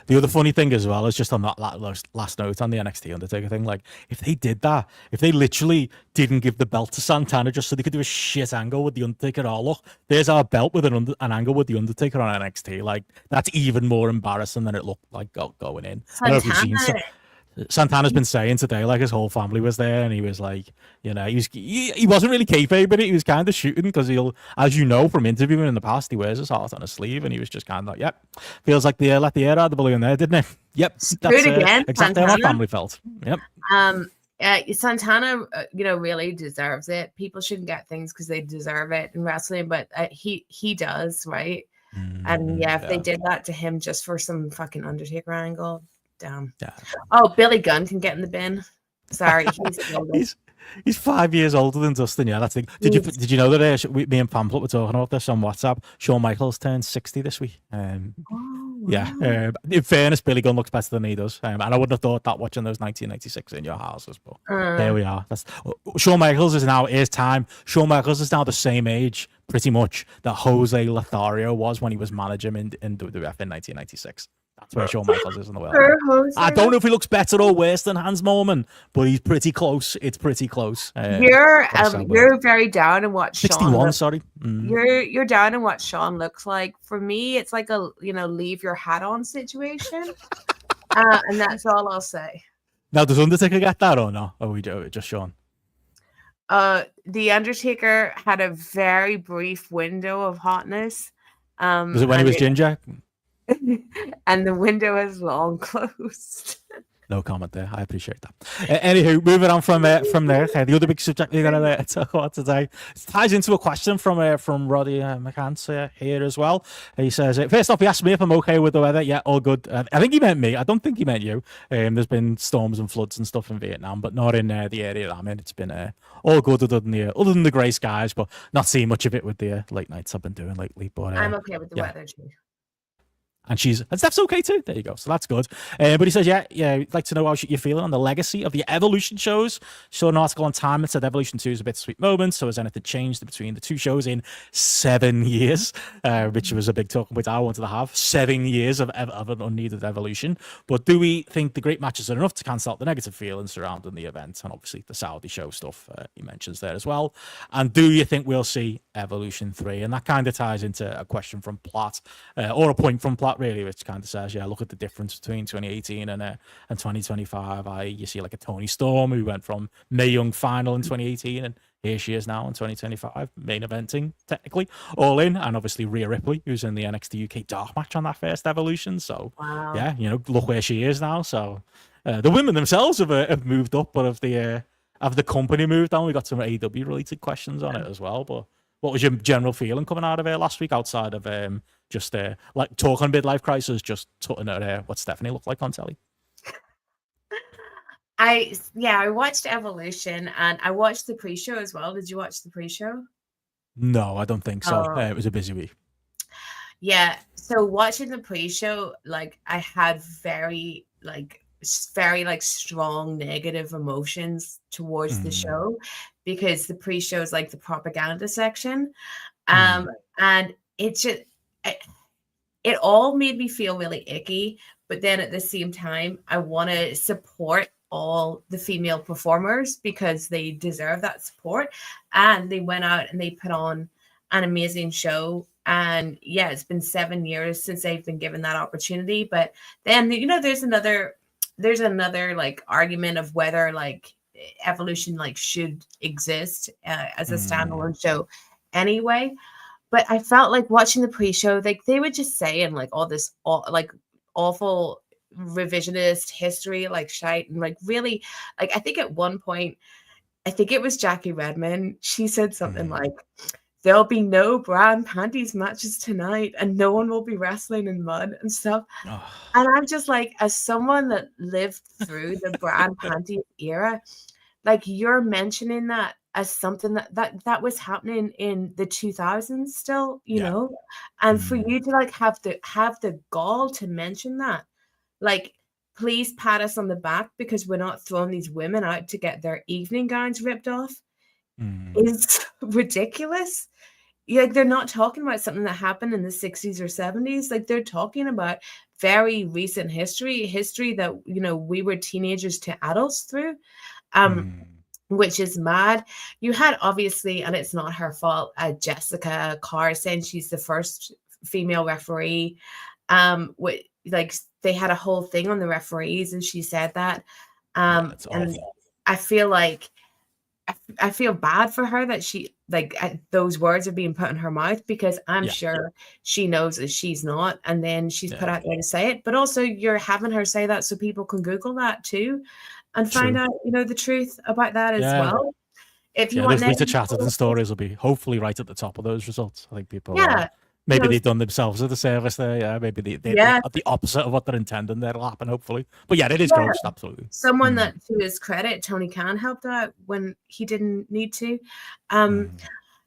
The other funny thing as well is just on that last note on the NXT Undertaker thing, like if they did that, if they literally didn't give the belt to Santana just so they could do a shit angle with the Undertaker, oh look, there's our belt with an angle with the Undertaker on NXT, like that's even more embarrassing than it looked like going in. I don't know if you've seen Santana's been saying today, like his whole family was there, and he was like, you know, he wasn't really kayfabe, but he was kind of shooting because he'll, as you know from interviewing in the past, he wears his heart on his sleeve, and he was just kind of like, yep, feels like they let the air out of the balloon there, didn't it? Yep, that's exactly how my family felt. Yep. Santana, really deserves it. People shouldn't get things because they deserve it in wrestling, but he does, right? And if they did that to him just for some fucking Undertaker angle. Damn. Yeah. Oh, Billy Gunn can get in the bin. Sorry, he's 5 years older than Dustin. Yeah, that's the thing. Did you know that me and Pamphlet were talking about this on WhatsApp? Shawn Michaels turned 60 this week. Yeah. In fairness, Billy Gunn looks better than he does, and I wouldn't have thought that watching those 1996 in your houses. But there we are. Shawn Michaels is now his time. Shawn Michaels is now the same age, pretty much, that Jose Lothario was when he was managing in WWF in 1996. That's where Shawn Michaels is in the world. I don't know if he looks better or worse than Hans Moleman, but he's pretty close. It's pretty close. You're very down in what 61. Sorry, you're down in what Shawn looks like. For me, it's like a leave your hat on situation, and that's all I'll say. Now, does Undertaker get that or no? Or we do just Shawn? The Undertaker had a very brief window of hotness. Was it when he was ginger? And the window is long closed. No comment there. I appreciate that. Anywho, moving on from there. The other big subject we're going to talk about today, it ties into a question from Roddy McCants here as well. He says, first off, he asked me if I'm okay with the weather. Yeah, all good. I think he meant me. I don't think he meant you. There's been storms and floods and stuff in Vietnam, but not in the area I'm in. It's been all good other than the grey skies, but not seeing much of it with the late nights I've been doing lately. But I'm okay with the weather too. And Steph's okay too. There you go. So that's good. But he says, yeah, he'd like to know how you're feeling on the legacy of the Evolution shows. Saw an article on Time that said Evolution 2 is a bittersweet moment. So has anything changed between the two shows in 7 years? Which was a big talking point I wanted to have. 7 years of an unneeded Evolution. But do we think the great matches are enough to cancel out the negative feelings surrounding the event? And obviously the Saudi show stuff he mentions there as well. And do you think we'll see Evolution 3? And that kind of ties into a question from Platt, or a point from Platt, really, which kind of says, yeah, look at the difference between 2018 and 2025. You see like a Toni Storm who went from Mae Young final in 2018, and here she is now in 2025, main eventing technically, all in, and obviously Rhea Ripley, who's in the NXT UK dark match on that first Evolution. So wow. Yeah, look where she is now. So the women themselves have moved up, but have the company moved down? We got some AEW related questions on it as well, but what was your general feeling coming out of it last week, outside of just like talking midlife crisis, just talking at what Stephanie looked like on telly? I watched Evolution, and I watched the pre-show as well. Did you watch the pre-show? No, I don't think so. It was a busy week. Yeah, so watching the pre-show, like I had very strong negative emotions towards the show, because the pre-show is like the propaganda section, and it just it all made me feel really icky. But then at the same time, I want to support all the female performers because they deserve that support, and they went out and they put on an amazing show. And yeah, it's been 7 years since they've been given that opportunity. But then there's another like argument of whether like Evolution like should exist as a standalone show anyway. But I felt like watching the pre-show, like they would just say and like all awful revisionist history, like shite, and like really, like I think at one point, I think it was Jackie Redmond. She said something like, "There'll be no bra and panties matches tonight, and no one will be wrestling in mud and stuff." Oh. And I'm just like, as someone that lived through the bra and panties era, like you're mentioning that as something that was happening in the 2000s still, you know, and for you to like have the gall to mention that, like, please pat us on the back because we're not throwing these women out to get their evening gowns ripped off is ridiculous. Like, they're not talking about something that happened in the 60s or 70s. Like, they're talking about very recent history that, you know, we were teenagers to adults through, which is mad. You had, obviously, and it's not her fault, Jessica Carr saying she's the first female referee. Like, they had a whole thing on the referees, and she said that. And I feel like I feel bad for her that she, like, those words are being put in her mouth, because I'm sure she knows that she's not, and then she's put out there to say it. But also, you're having her say that so people can Google that too and find out, you know, the truth about that as well. If you want, those Rita Chatterton stories will be hopefully right at the top of those results. I think people, maybe you know, they've done themselves a disservice there. Yeah, maybe they're the opposite of what they're intending there will happen, hopefully. But yeah, it is gross, absolutely. Someone that, to his credit, Tony Khan helped out when he didn't need to.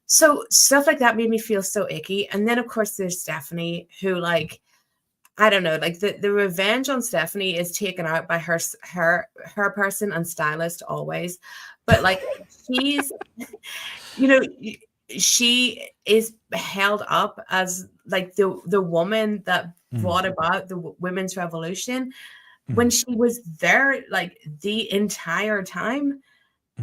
So stuff like that made me feel so icky. And then, of course, there's Stephanie, who, like, I don't know, like the revenge on Stephanie is taken out by her person and stylist always. But like, she's, you know, she is held up as like the woman that brought about the women's revolution, when she was there like the entire time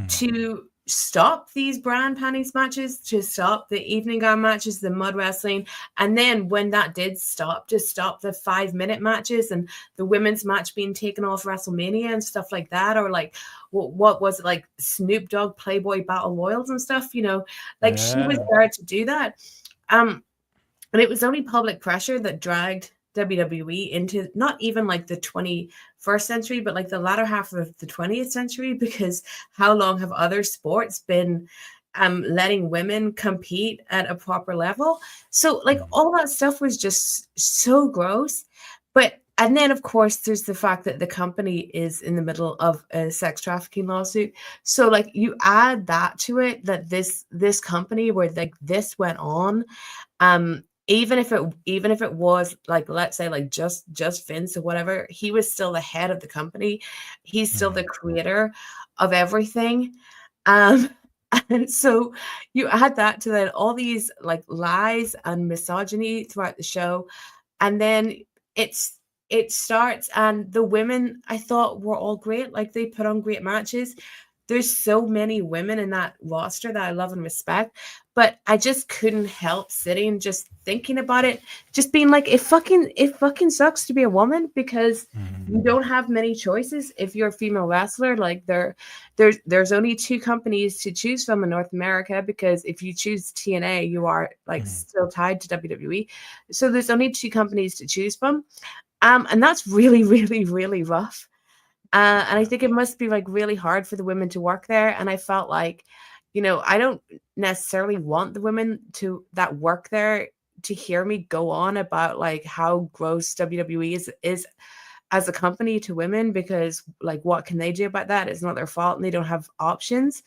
to stop these bra and panties matches, to stop the evening gown matches, the mud wrestling. And then when that did stop, to stop the 5-minute matches and the women's match being taken off WrestleMania and stuff like that. Or like, what was it, like Snoop Dogg Playboy Battle Royals and stuff, you know, like she was there to do that. And it was only public pressure that dragged WWE into not even like the 21st century, but like the latter half of the 20th century, because how long have other sports been letting women compete at a proper level? So like all that stuff was just so gross. And then, of course, there's the fact that the company is in the middle of a sex trafficking lawsuit. So like you add that to it, that this company where like this went on, even if it was like, let's say like just Vince or whatever, he was still the head of the company. He's still the creator of everything. And so you add that to then all these like lies and misogyny throughout the show. And then it starts, and the women I thought were all great. Like, they put on great matches. There's so many women in that roster that I love and respect, but I just couldn't help sitting, just thinking about it, just being like, it fucking sucks to be a woman, because you don't have many choices if you're a female wrestler. Like, there's only 2 companies to choose from in North America, because if you choose TNA, you are like still tied to WWE. So there's only 2 companies to choose from. And that's really, really, really rough. And I think it must be like really hard for the women to work there. And I felt like, you know, I don't necessarily want the women that work there to hear me go on about like how gross WWE is as a company to women, because like, what can they do about that? It's not their fault, and they don't have options.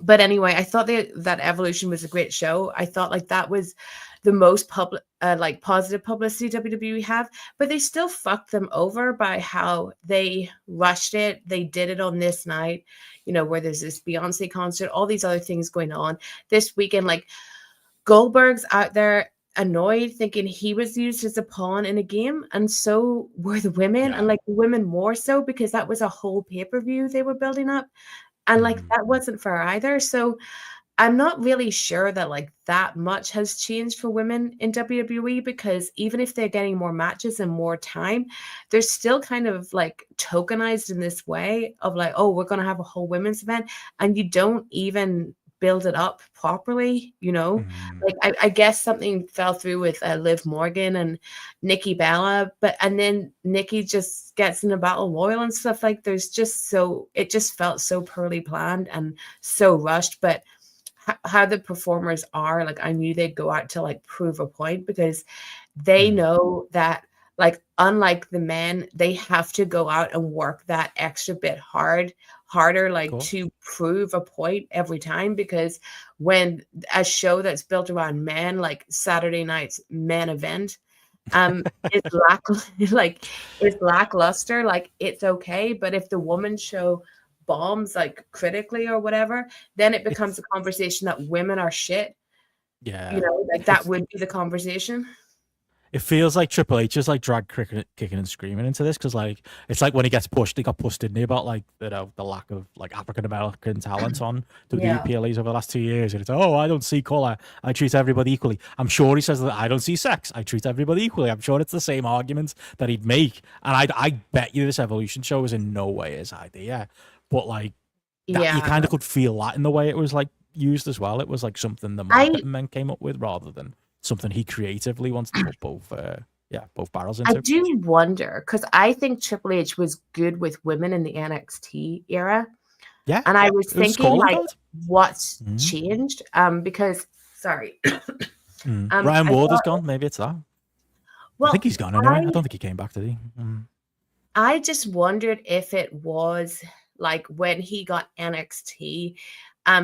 But anyway, I thought that Evolution was a great show. I thought like that was the most positive publicity WWE have, but they still fucked them over by how they rushed it. They did it on this night, you know, where there's this Beyonce concert, all these other things going on this weekend. Like, Goldberg's out there annoyed, thinking he was used as a pawn in a game, and so were the women, and like the women more so, because that was a whole pay-per-view they were building up. And like, that wasn't fair either. So I'm not really sure that like that much has changed for women in WWE, because even if they're getting more matches and more time, they're still kind of like tokenized in this way of like, oh, we're going to have a whole women's event, and you don't even build it up properly, you know. Like I guess something fell through with Liv Morgan and Nikki Bella, and then Nikki just gets in a battle royal and stuff. Like it just felt so poorly planned and so rushed. But how the performers are, like I knew they'd go out to like prove a point, because they know that, like, unlike the men, they have to go out and work that extra bit harder, like to prove a point every time. Because when a show that's built around men, like Saturday night's men event, is lackluster, like it's okay. But if the women's show bombs, like critically or whatever, then it becomes a conversation that women are shit. Yeah, you know, like that would be the conversation. It feels like Triple H is like drag kicking and screaming into this, because like it's like when he gets pushed, he got pushed, didn't he, about like the lack of like African American talent on WWE PLEs over the last 2 years, and it's I don't see color, I treat everybody equally. I'm sure he says that I don't see sex, I treat everybody equally. I'm sure it's the same arguments that he'd make, and I bet you this Evolution show was in no way his idea, but like that, you kind of could feel that in the way it was like used as well. It was like something the marketing men came up with rather than something he creatively wants to put both barrels into. I do wonder, because I think Triple H was good with women in the NXT era. Yeah. And I was thinking, like, what's changed? Because, sorry. Ryan Ward is gone. Maybe it's that. Well, I think he's gone anyway. I don't think he came back, did he? I just wondered if it was like when he got NXT,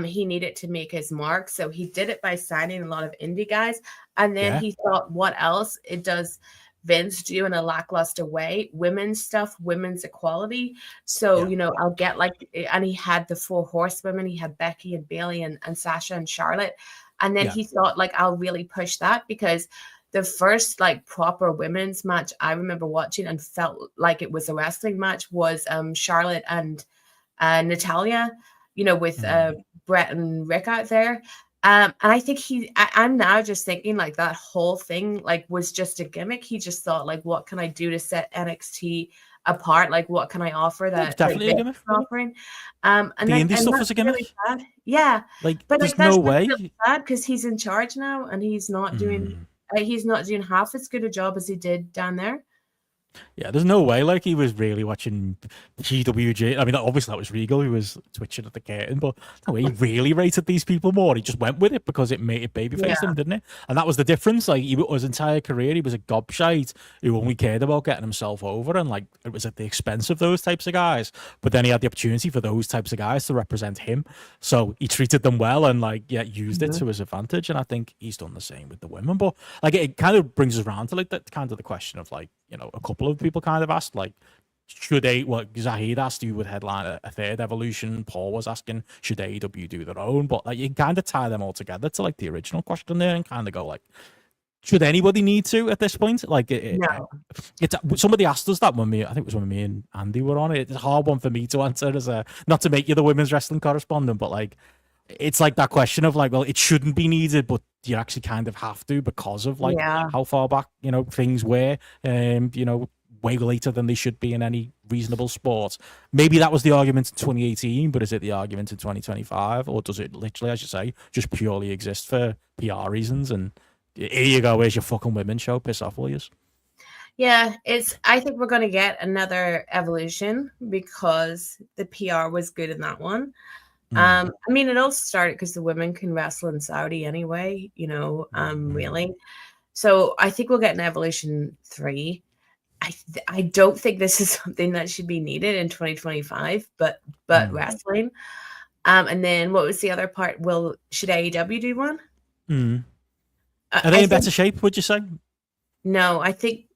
he needed to make his mark. So he did it by signing a lot of indie guys. And then he thought, what else it does Vince do in a lackluster way? Women's stuff, women's equality. So, you know, I'll get like, and he had the 4 horsewomen. He had Becky and Bayley and Sasha and Charlotte. And then he thought, like, I'll really push that, because the first like proper women's match I remember watching and felt like it was a wrestling match was Charlotte and Natalia, you know, with Brett and Rick out there. And I think I'm now just thinking like that whole thing like was just a gimmick. He just thought like, what can I do to set NXT apart? Like, what can I offer that definitely a gimmick offering? And the indie stuff was a gimmick. Really yeah, like, but there's like, no way really bad, because he's in charge now and he's not doing half as good a job as he did down there. Yeah, there's no way like he was really watching PWG. I mean, obviously that was Regal who was twitching at the curtain, but no, he really rated these people more. He just went with it because it made it babyface him, didn't it? And that was the difference. Like, his entire career, he was a gobshite who only cared about getting himself over, and like it was at the expense of those types of guys. But then he had the opportunity for those types of guys to represent him, so he treated them well and like used it to his advantage. And I think he's done the same with the women. But like, it kind of brings us around to like that kind of the question of like, you know, a couple of people kind of asked, like, Zahid asked who would headline a third Evolution. Paul was asking, should AEW do their own? But like, you can kind of tie them all together to like the original question there and kind of go like, should anybody need to at this point? Like, no. It's somebody asked us that when I think it was when me and Andy were on it. It's a hard one for me to answer as not to make you the women's wrestling correspondent, but like, it's like that question of like, well, it shouldn't be needed, but you actually kind of have to because of like how far back, you know, things were, you know, way later than they should be in any reasonable sport. Maybe that was the argument in 2018, but is it the argument in 2025? Or does it literally, as you say, just purely exist for PR reasons? And here you go, here's your fucking women's show, piss off, will you? Yeah, I think we're going to get another Evolution because the PR was good in that one. I mean, it all started because the women can wrestle in Saudi anyway, you know, really. So I think we'll get an Evolution 3. I don't think this is something that should be needed in 2025, but wrestling. And then what was the other part? Should AEW do one? Are they in better shape, would you say? No, I think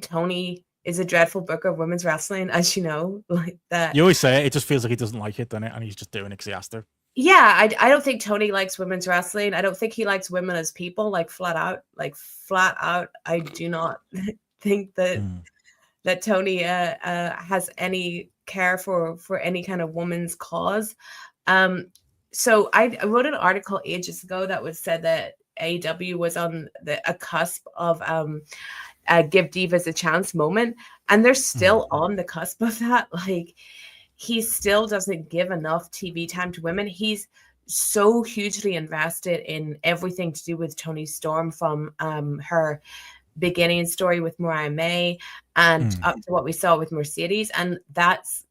Tony is a dreadful booker of women's wrestling, as you know, like that. You always say it. It just feels like he doesn't like it, doesn't it? And he's just doing it because he has to. Yeah, I don't think Tony likes women's wrestling. I don't think he likes women as people, like flat out. I do not think that Tony has any care for any kind of woman's cause. So I wrote an article ages ago that said that AEW was on a cusp of give divas a chance moment, and they're still on the cusp of that. Like, he still doesn't give enough TV time to women. He's so hugely invested in everything to do with Toni Storm, from her beginning story with Mariah May and up to what we saw with Mercedes. And that's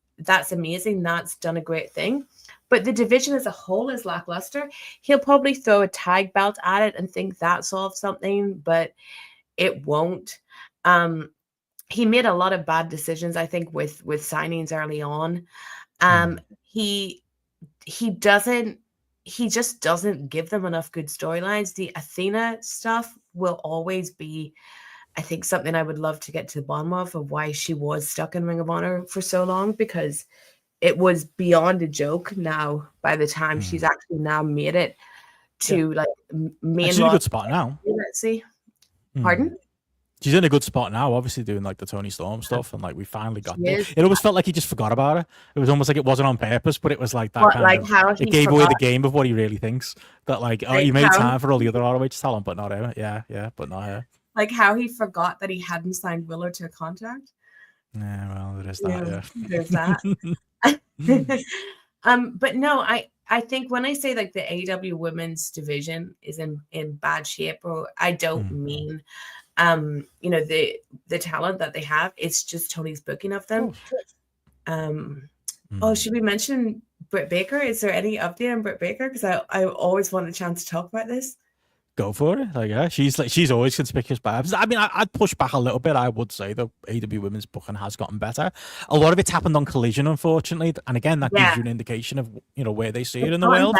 amazing. That's done a great thing. But the division as a whole is lackluster. He'll probably throw a tag belt at it and think that solves something, but it won't. He made a lot of bad decisions, I think, with signings early on. He just doesn't give them enough good storylines. The Athena stuff will always be, I think, something I would love to get to the bottom of why she was stuck in Ring of Honor for so long, because it was beyond a joke now by the time she's actually now made it to like main. She's in a good spot now. Let's see. Pardon? She's in a good spot now, obviously doing like the Toni Storm stuff, and like we finally got there. It always felt like he just forgot about her. It was almost like it wasn't on purpose, but it was like that kind of. How it gave away the game of what he really thinks. That like, oh, you made time for all the other ROH talent, but not her. Yeah, but not her. Like how he forgot that he hadn't signed Willow to a contract. Yeah, well, there is that. Yeah, there's that. But no, I think when I say like the AEW women's division is in bad shape, or I don't mean the talent that they have. It's just Tony's booking of them. Should we mention Britt Baker? Is there any update on Britt Baker? Because I always want a chance to talk about this. Go for it. Like, yeah, she's always conspicuous by. I mean, I'd push back a little bit. I would say the AEW women's booking has gotten better. A lot of it's happened on Collision, unfortunately, and again, that gives you an indication of where they see it in the world.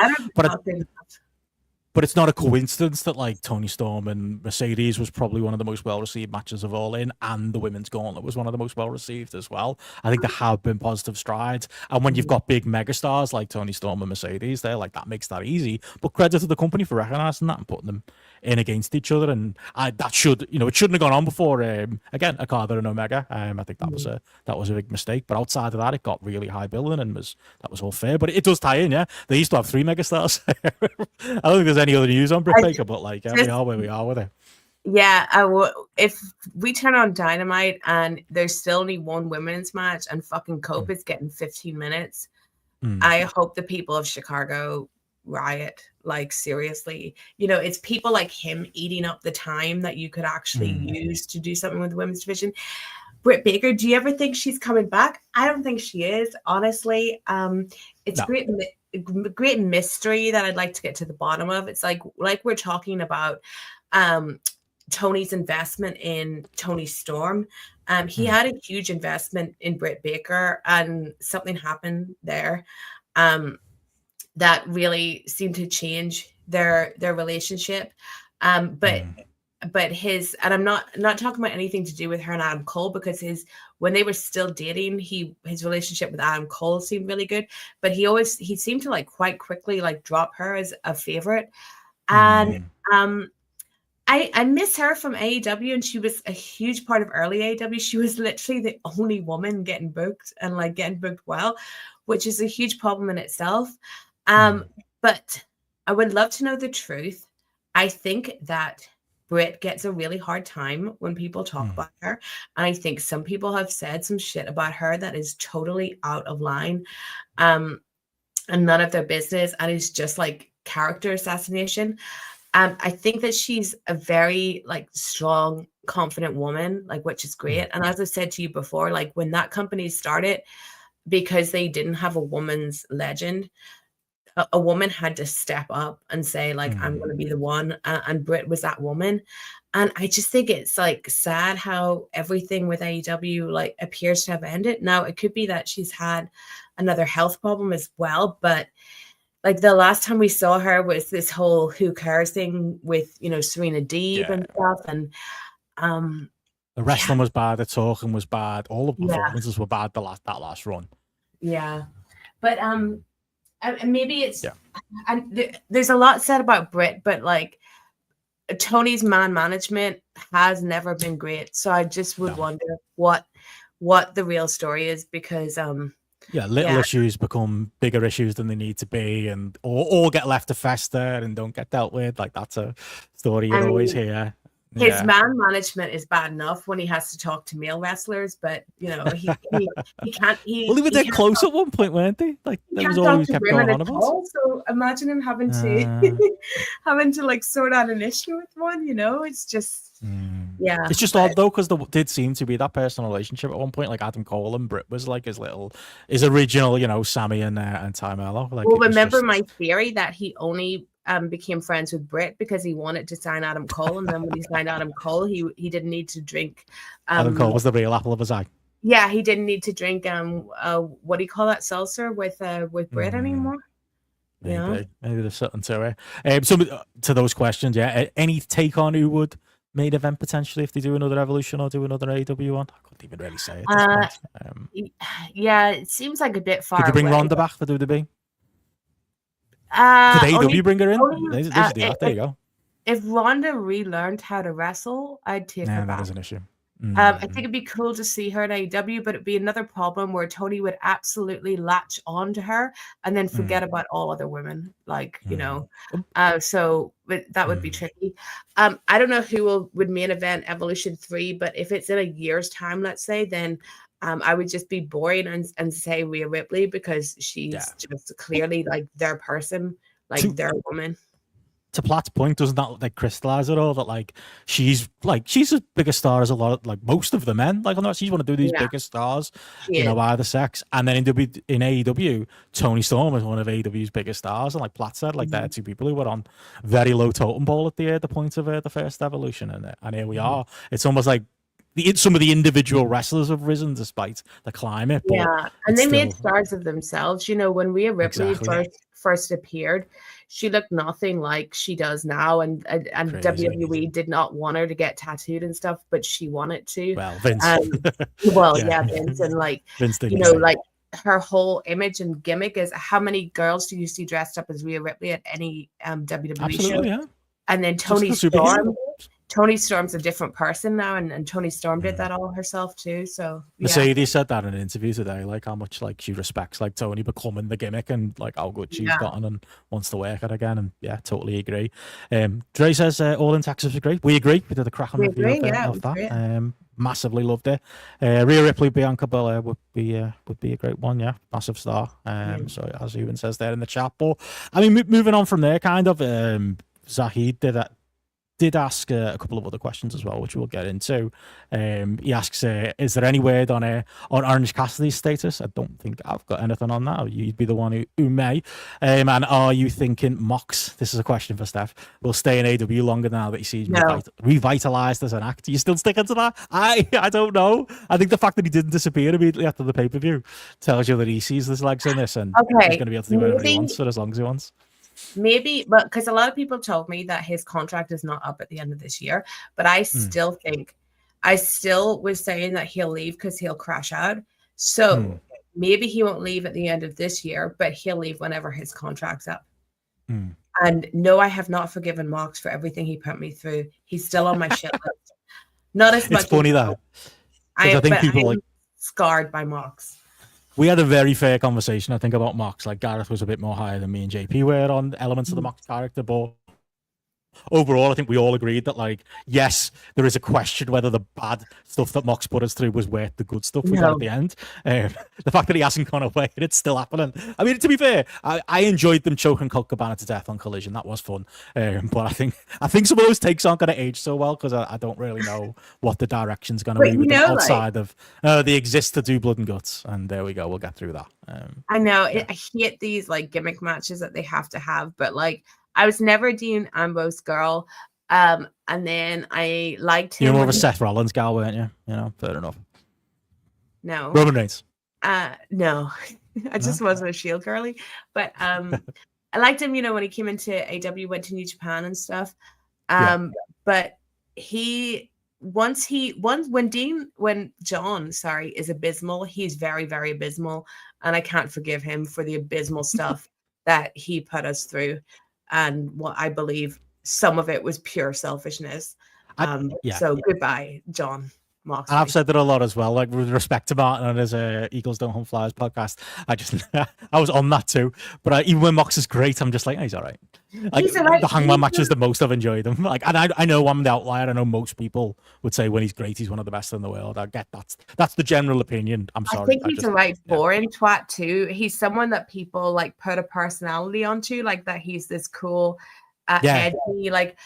But it's not a coincidence that like Toni Storm and Mercedes was probably one of the most well-received matches of All In, and the women's gauntlet was one of the most well-received as well. I think there have been positive strides, and when you've got big megastars like Toni Storm and Mercedes, they're like, that makes that easy. But credit to the company for recognizing that and putting them in against each other, and that should, it shouldn't have gone on before. Again, Okada and Omega. I think that was a big mistake. But outside of that, it got really high billing, and that was all fair. But it does tie in, yeah. They used to have 3 megastars. I don't think there's any other news on Britt Baker, but like we are where we are with it. Yeah, if we turn on Dynamite and there's still only one women's match and fucking Cope is getting 15 minutes, I hope the people of Chicago riot. Like, seriously, it's people like him eating up the time that you could actually use to do something with the women's division. Britt Baker, do you ever think she's coming back? I don't think she is, honestly. It's great mystery that I'd like to get to the bottom of. It's like we're talking about Tony's investment in Toni Storm. He had a huge investment in Britt Baker, and something happened there that really seemed to change their relationship. But his, and I'm not talking about anything to do with her and Adam Cole, because when they were still dating, his relationship with Adam Cole seemed really good, but he seemed to like quite quickly like drop her as a favorite. And I miss her from AEW, and she was a huge part of early AEW. She was literally the only woman getting booked, and like getting booked well, which is a huge problem in itself. But I would love to know the truth. I think that Britt gets a really hard time when people talk about her. And I think some people have said some shit about her that is totally out of line and none of their business, and is just like character assassination. I think that she's a very like strong, confident woman, like, which is great. And as I said to you before, like when that company started, because they didn't have a woman's legend, a woman had to step up and say, like, I'm going to be the one. And Britt was that woman. And I just think it's like sad how everything with AEW like appears to have ended. Now, it could be that she's had another health problem as well. But like the last time we saw her was this whole who cares thing with, Serena Deeb and stuff. And the wrestling was bad. The talking was bad. All the performances were bad. That last run. Yeah. But, and maybe it's and there's a lot said about Britt, but like Tony's man management has never been great. So I just would wonder what the real story is, because little issues become bigger issues than they need to be, and or get left to fester and don't get dealt with. Like that's a story you always hear. his man management is bad enough when he has to talk to male wrestlers, but he can't. Well, they were dead close at one point, weren't they? Like that was all he kept going on about. So imagine him having to like sort out an issue with one. It's just It's just odd though, because there did seem to be that personal relationship at one point. Like Adam Cole and Britt was like his original, Sammy and Ty Mello. Like, well, remember my theory that he only became friends with Britt because he wanted to sign Adam Cole, and then when he signed Adam Cole, he didn't need to drink. Adam Cole was the real apple of his eye. Yeah, he didn't need to drink what do you call that, seltzer with Britt anymore. Maybe there's something to it. So to those questions, any take on who would main event potentially if they do another Evolution or do another AEW one? I couldn't even really say it. Yeah, it seems like a bit far. Could they bring away. Ronda back for WWE? Could AEW bring her in? They should do that. There you go. If Ronda relearned how to wrestle, I'd take her back. That is an issue. I think it'd be cool to see her in AEW, but it'd be another problem where Tony would absolutely latch on to her and then forget about all other women. Like, so that would be tricky. I don't know who would main event Evolution 3, but if it's in a year's time, let's say, then I would just be boring and say Rhea Ripley, because she's just clearly like their person, like their woman. To Platt's point, doesn't that like crystallize it all? That like she's as big a star as a lot of like most of the men. Like, she's one of these biggest stars, either sex. And then in AEW, Tony Storm is one of AEW's biggest stars, and like Platt said, like they're two people who were on very low totem pole at the point of the first Evolution, and here we are. It's almost like some of the individual wrestlers have risen despite the climate. And they made stars of themselves. When Rhea Ripley first appeared, she looked nothing like she does now, and WWE did not want her to get tattooed and stuff, but she wanted to. Well, Vince. Vince, and like Vince like her whole image and gimmick is, how many girls do you see dressed up as Rhea Ripley at any WWE show? Yeah. And then Tony Storm's a different person now, and Tony Storm did that all herself too. So Mercedes said that in an interview today, like how much like she respects like Tony becoming the gimmick and like how good she's gotten and wants to work it again. And totally agree. Dre says All in Texas was great. We agree. We did a cracking review of that. Massively loved it. Rhea Ripley, Bianca Belair would be a great one. Yeah, massive star. So as Ewan says there in the chat, but I mean, moving on from there, kind of Zahid did ask a couple of other questions as well, which we'll get into. He asks, is there any word on Orange Cassidy's status? I don't think I've got anything on that. You'd be the one who may. And are you thinking Mox, this is a question for Steph, will stay in AEW longer now that he sees revitalized as an actor? You still sticking to that? I don't know. I think the fact that he didn't disappear immediately after the pay-per-view tells you that he sees his legs in this, and he's going to be able to do whatever he wants for as long as he wants. Maybe, but because a lot of people told me that his contract is not up at the end of this year, but I still was saying that he'll leave because he'll crash out. So maybe he won't leave at the end of this year, but he'll leave whenever his contract's up. And no, I have not forgiven Mox for everything he put me through. He's still on my shit list. Not as much. It's funny that I think people I'm scarred by Mox. We had a very fair conversation, I think, about Mox. Like, Gareth was a bit more higher than me and JP were on elements of the Mox character, but overall, I think we all agreed that, like, yes, there is a question whether the bad stuff that Mox put us through was worth the good stuff we got at the end. The fact that he hasn't gone away and it's still happening. I mean, to be fair, I enjoyed them choking Colt Cabana to death on Collision. That was fun. But I think some of those takes aren't going to age so well because I don't really know what the direction's going to be with them outside of they exist to do blood and guts. And there we go. We'll get through that. I know. I hate these, like, gimmick matches that they have to have, but, like, I was never Dean Ambrose girl. And then I liked him. You're more of a Seth Rollins gal, weren't you? Fair enough. No. Roman Reigns. No. I just wasn't a Shield girly. But I liked him, when he came into AEW, went to New Japan and stuff. But when John is abysmal, he's very, very abysmal. And I can't forgive him for the abysmal stuff that he put us through. And what I believe some of it was pure selfishness. So goodbye, John Moxley. And I've said that a lot as well, like with respect to Martin and his Eagles Don't Hunt Flyers podcast. I was on that too. But even when Mox is great, I'm just like, oh, he's all right. Like, He's all right. The Hangman matches the most I've enjoyed him. Like, and I know I'm the outlier. I know most people would say when he's great, he's one of the best in the world. I get that's the general opinion. I'm sorry. I think he's a right boring twat too. He's someone that people like put a personality onto, like that he's this cool, edgy, like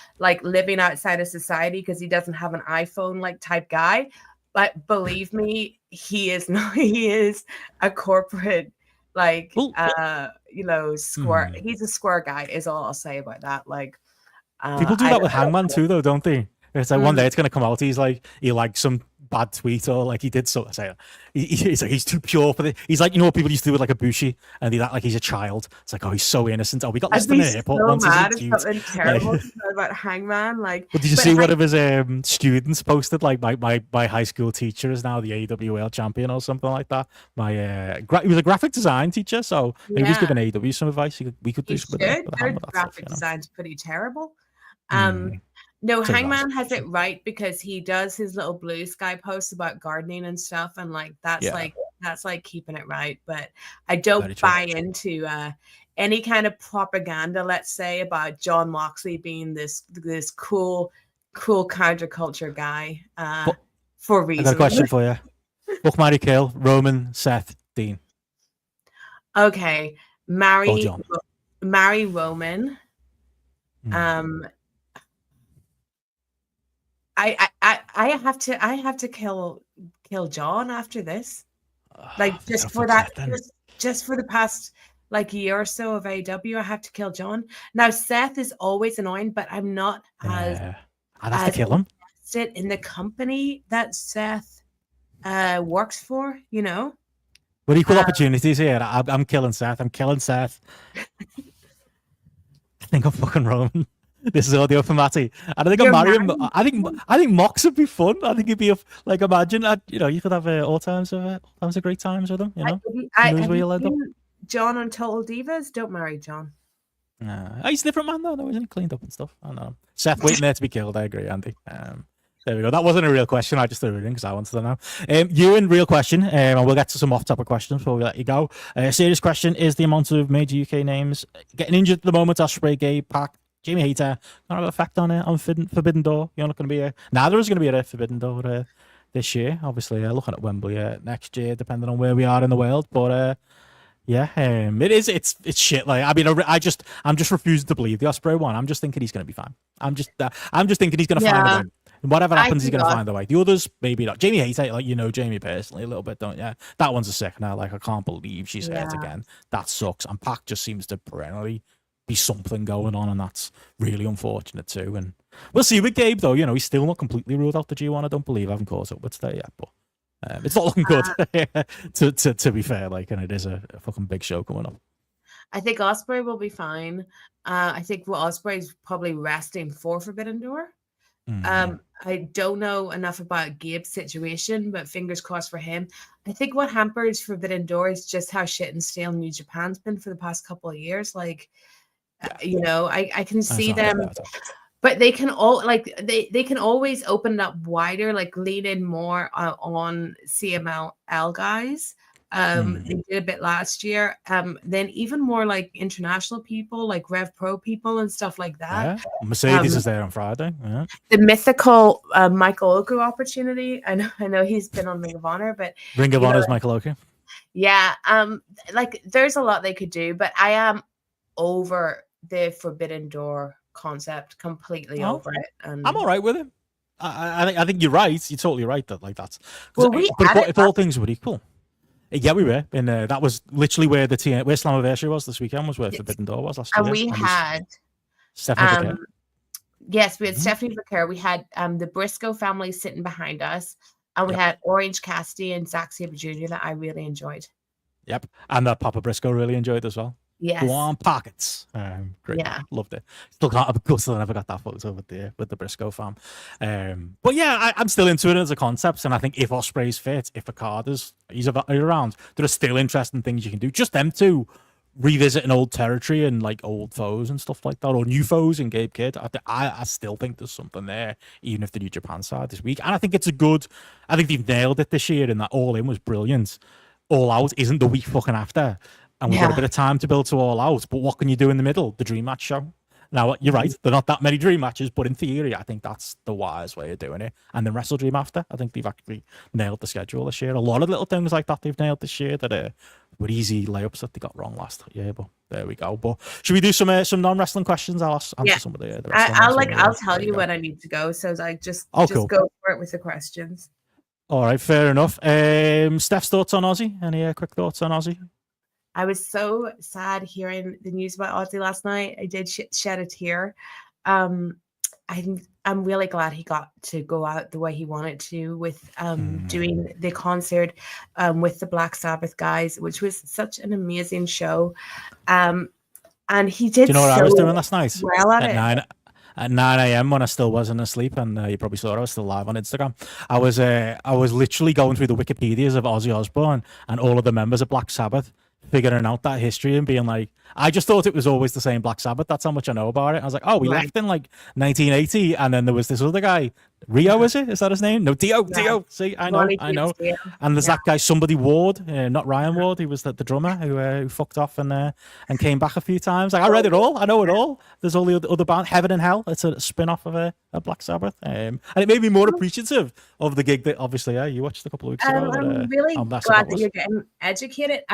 living outside of society because he doesn't have an iPhone like type guy. But believe me, he is not. He is a corporate, like, square. He's a square guy. Is all I'll say about that. Like, people do that with Hangman too, though, don't they? It's like one day it's gonna come out. He liked some bad tweet or like he did so. He's too pure for this. He's like, what people used to do with like a Bushi and they act like he's a child. It's like, oh, he's so innocent. Oh, we got this in the airport once. Mad something terrible about Hangman. Like, but did you see one of his students posted? Like, my high school teacher is now the AEW World Champion or something like that. He was a graphic design teacher, so maybe he's giving AEW some advice. We could do something with the graphic design's pretty terrible. No, Hangman has it right because he does his little blue sky posts about gardening and stuff, and like that's like keeping it right. But I don't buy into any kind of propaganda, let's say, about John Moxley being this cool counterculture guy for reasons. I got a question for you. Book, marry, kill, Roman, Seth, Dean. Okay, marry Roman. I have to kill John after this. Like just for the past like year or so of AEW, I have to kill John. Now Seth is always annoying, but I'm not I'd have to kill him. Invested in the company that Seth works for, With equal opportunities here, I'm killing Seth. I'm killing Seth. I think I'm fucking Roman. This is audio for Matty. And I think I'm marrying. I think Mox would be fun. I think it'd be imagine that you could have all times of great times with him. Who where you'll end up. John on Total Divas. Don't marry John. He's a different man though, isn't he? Cleaned up and stuff. I don't know. Seth waiting there to be killed. I agree, Andy. There we go. That wasn't a real question. I just threw it in because I wanted to know. Ewan, real question, and we'll get to some off-topic questions before we let you go. Serious question is the amount of major UK names getting injured at the moment. Ospreay, Gabe, Pac, Jamie Hayter, not have an effect on Forbidden Door. You're not going to be neither is going to be a Forbidden Door this year. Obviously, looking at Wembley next year, depending on where we are in the world. But it's shit. Like, I mean, I'm just refusing to believe the Ospreay one. I'm just thinking he's going to be fine. I'm just thinking he's going to find a way. Whatever happens, he's going to find a way. The others, maybe not. Jamie Hayter, like, Jamie personally a little bit, don't you? That one's a sickener. Like, I can't believe she's hurt again. That sucks. And Pac just seems to perennially be something going on, and that's really unfortunate too. And we'll see with Gabe though. He's still not completely ruled out the G1. I don't believe. I haven't caught up with today yet, but it's not looking good. to be fair, like, and it is a fucking big show coming up. I think Ospreay will be fine. I think Ospreay's probably resting for Forbidden Door. I don't know enough about Gabe's situation, but fingers crossed for him. I think what hampers Forbidden Door is just how shit and stale New Japan's been for the past couple of years. Like, I can see them, but they can they can always open it up wider, like lean in more on CMLL guys. They did a bit last year. Then even more like international people, like Rev Pro people and stuff like that. Yeah. Mercedes is there on Friday. Yeah. The mythical Michael Oku opportunity. I know he's been on Ring of Honor, but Ring of Honor's Michael Oku. Yeah. Like there's a lot they could do, but I am over the Forbidden Door concept, completely over it. And I'm all right with it. I think you're right. You're totally right that like that's. Well, if all things were equal. Yeah, we were, and that was literally where where Slammiversary was this weekend. Was where Forbidden Door was last year. And we had Stephanie Vicker. Yes, we had Stephanie Vicker. We had the Briscoe family sitting behind us, and we had Orange Cassidy and Zack Sabre Jr. that I really enjoyed. Yep, and that Papa Briscoe really enjoyed as well. Yes. Warm pockets. Great. Yeah. Loved it. Still can't, of course, I never got that photo with the Briscoe fam. But yeah, I'm still into it as a concept. And I think if Ospreay's fit, if Okada's he's around, there are still interesting things you can do. Just them two revisiting old territory and like old foes and stuff like that, or new foes in Gabe Kidd. I still think there's something there, even if the New Japan side this week. And I think it's a good. I think they've nailed it this year, and that All In was brilliant. All Out isn't the week fucking after, and we've got a bit of time to build to All Out. But what can you do in the middle? The Dream Match show. Now, you're right, there are not that many dream matches, but in theory, I think that's the wise way of doing it. And then Wrestle Dream after. I think they've actually nailed the schedule this year. A lot of little things like that they've nailed this year that were easy layups that they got wrong last year. But there we go. But should we do some non-wrestling questions? I'll answer some of the wrestling. I'll tell you when I need to go. So like just cool. Go for it with the questions. All right, fair enough. Steph's thoughts on Aussie? Any quick thoughts on Aussie? I was so sad hearing the news about Aussie last night. I did shed a tear. I'm really glad he got to go out the way he wanted to with doing the concert with the Black Sabbath guys, which was such an amazing show. And he did. Do you know what I was doing last night? Well at 9 a.m. when I still wasn't asleep, and you probably saw I was still live on Instagram. I was literally going through the Wikipedias of Ozzy Osbourne and all of the members of Black Sabbath, figuring out that history and being like, I just thought it was always the same Black Sabbath. That's how much I know about it. I was like, oh, we left in like 1980, and then there was this other guy, Rio, is it? Is that his name? No, Dio. See, I know. And there's that guy, somebody Ward, not Ryan Ward. He was the drummer who fucked off and came back a few times. Like, I read it all. I know it all. There's all the other band, Heaven and Hell. It's a spin-off of a Black Sabbath, and it made me more appreciative of the gig that obviously you watched a couple of weeks ago. I'm really glad that you're getting educated.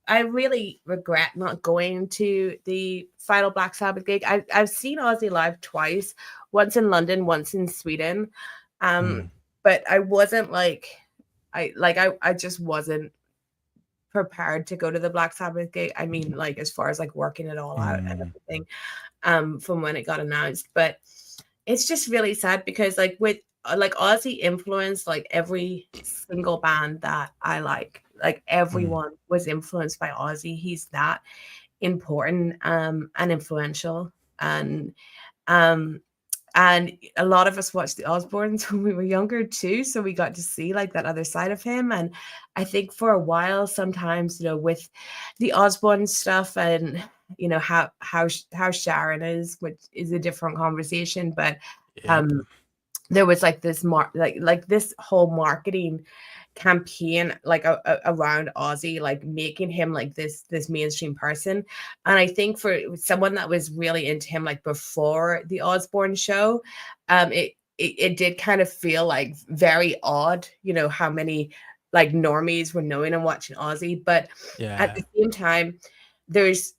I really regret not going to the final Black Sabbath gig. I've seen Ozzy live twice, once in London, once in Sweden. But I wasn't I just wasn't prepared to go to the Black Sabbath gig. I mean, like as far as like working it all out and everything, from when it got announced. But it's just really sad because like with Ozzy influenced like every single band that I like everyone was influenced by Ozzy. He's that important and influential, and a lot of us watched the Osbournes when we were younger too, so we got to see like that other side of him. And I think for a while, sometimes with the Osbourne stuff and how Sharon is, which is a different conversation, but there was like this like this whole marketing campaign like around Ozzy, like making him like this mainstream person. And I think for someone that was really into him like before the Osbourne show, it did kind of feel like very odd, how many like normies were knowing and watching Ozzy. But at the same time, there's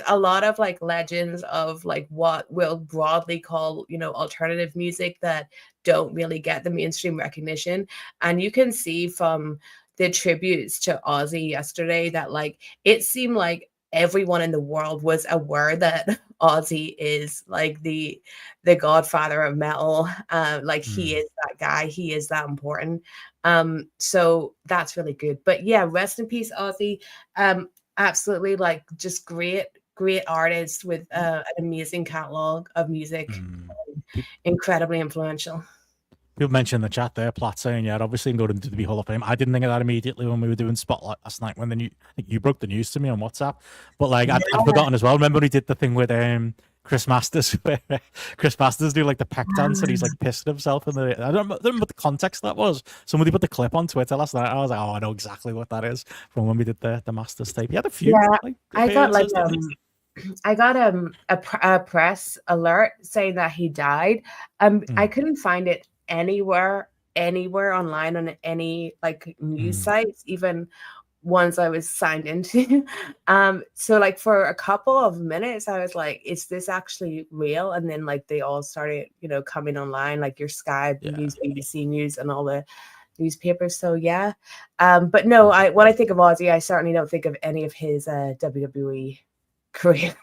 a lot of like legends of like what we'll broadly call alternative music that don't really get the mainstream recognition. And you can see from the tributes to Ozzy yesterday that like it seemed like everyone in the world was aware that Ozzy is like the godfather of metal. Like he is that guy, he is that important. So that's really good. But yeah, rest in peace, Ozzy. Absolutely, like just great artist with an amazing catalog of music, incredibly influential. People mentioned in the chat there, Platt saying, obviously go into the Hall of Fame. I didn't think of that immediately when we were doing Spotlight last night when I think you broke the news to me on WhatsApp. But like I'd forgotten as well. Remember he did the thing with Chris Masters, where Chris Masters do like the peck dance and he's like pissing himself. I don't remember what the context that was. Somebody put the clip on Twitter last night. I was like, oh, I know exactly what that is from when we did the Masters tape. He had a few. Yeah, I got a press alert saying that he died. I couldn't find it anywhere online on any like news sites, even ones I was signed into. So like for a couple of minutes I was like, is this actually real? And then like they all started coming online, like your Sky News, BBC News, and all the newspapers. So but no, when I think of Ozzy, I certainly don't think of any of his WWE career.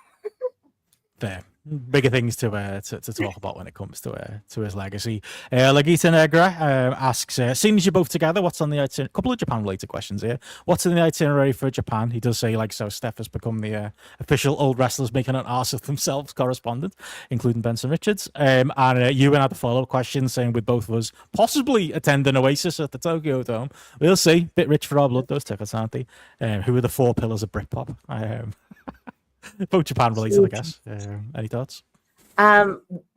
Fair. bigger things to talk about when it comes to his legacy. Legita Negra asks, seeing as you're both together, what's on the itinerary? A couple of Japan related questions here. What's in the itinerary for Japan? He does say, like, so Steph has become the official old wrestlers making an arse of themselves correspondent, including Benson Richards. And Ewan had a follow-up question saying, with both of us possibly attending Oasis at the Tokyo Dome. We'll see. Bit rich for our blood, those tickets, aren't they? Who are the four pillars of Britpop? Both Japan related, I guess. Any thoughts?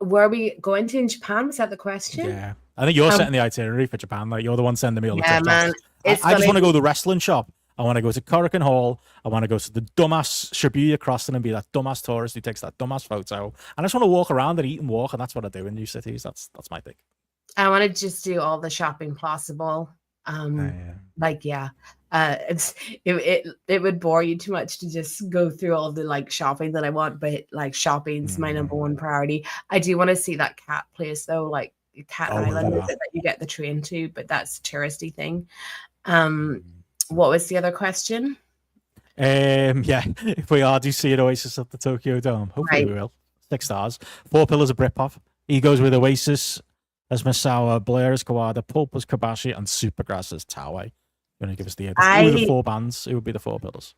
Were we going to in Japan? Was that the question? Yeah, I think you're setting the itinerary for Japan. Like, you're the one sending me all the TikToks. Man, I just want to go to the wrestling shop. I want to go to Korakuen Hall. I want to go to the dumbass Shibuya crossing and be that dumbass tourist who takes that dumbass photo. And I just want to walk around and eat and walk, and that's what I do in new cities. That's my thing. I want to just do all the shopping possible. It would bore you too much to just go through all the like shopping that I want, but like shopping's my number one priority. I do want to see that cat place though, like Cat Island that you get the train to, but that's a touristy thing. What was the other question? If we are do see an Oasis at the Tokyo Dome, hopefully we will. 6 stars. 4 pillars of Britpop. He goes with Oasis as Misawa, Blair as Kawada, Pulp as Kobashi, and Supergrass as Taue. You want to give us the 4 bands? It would be the 4 pillars.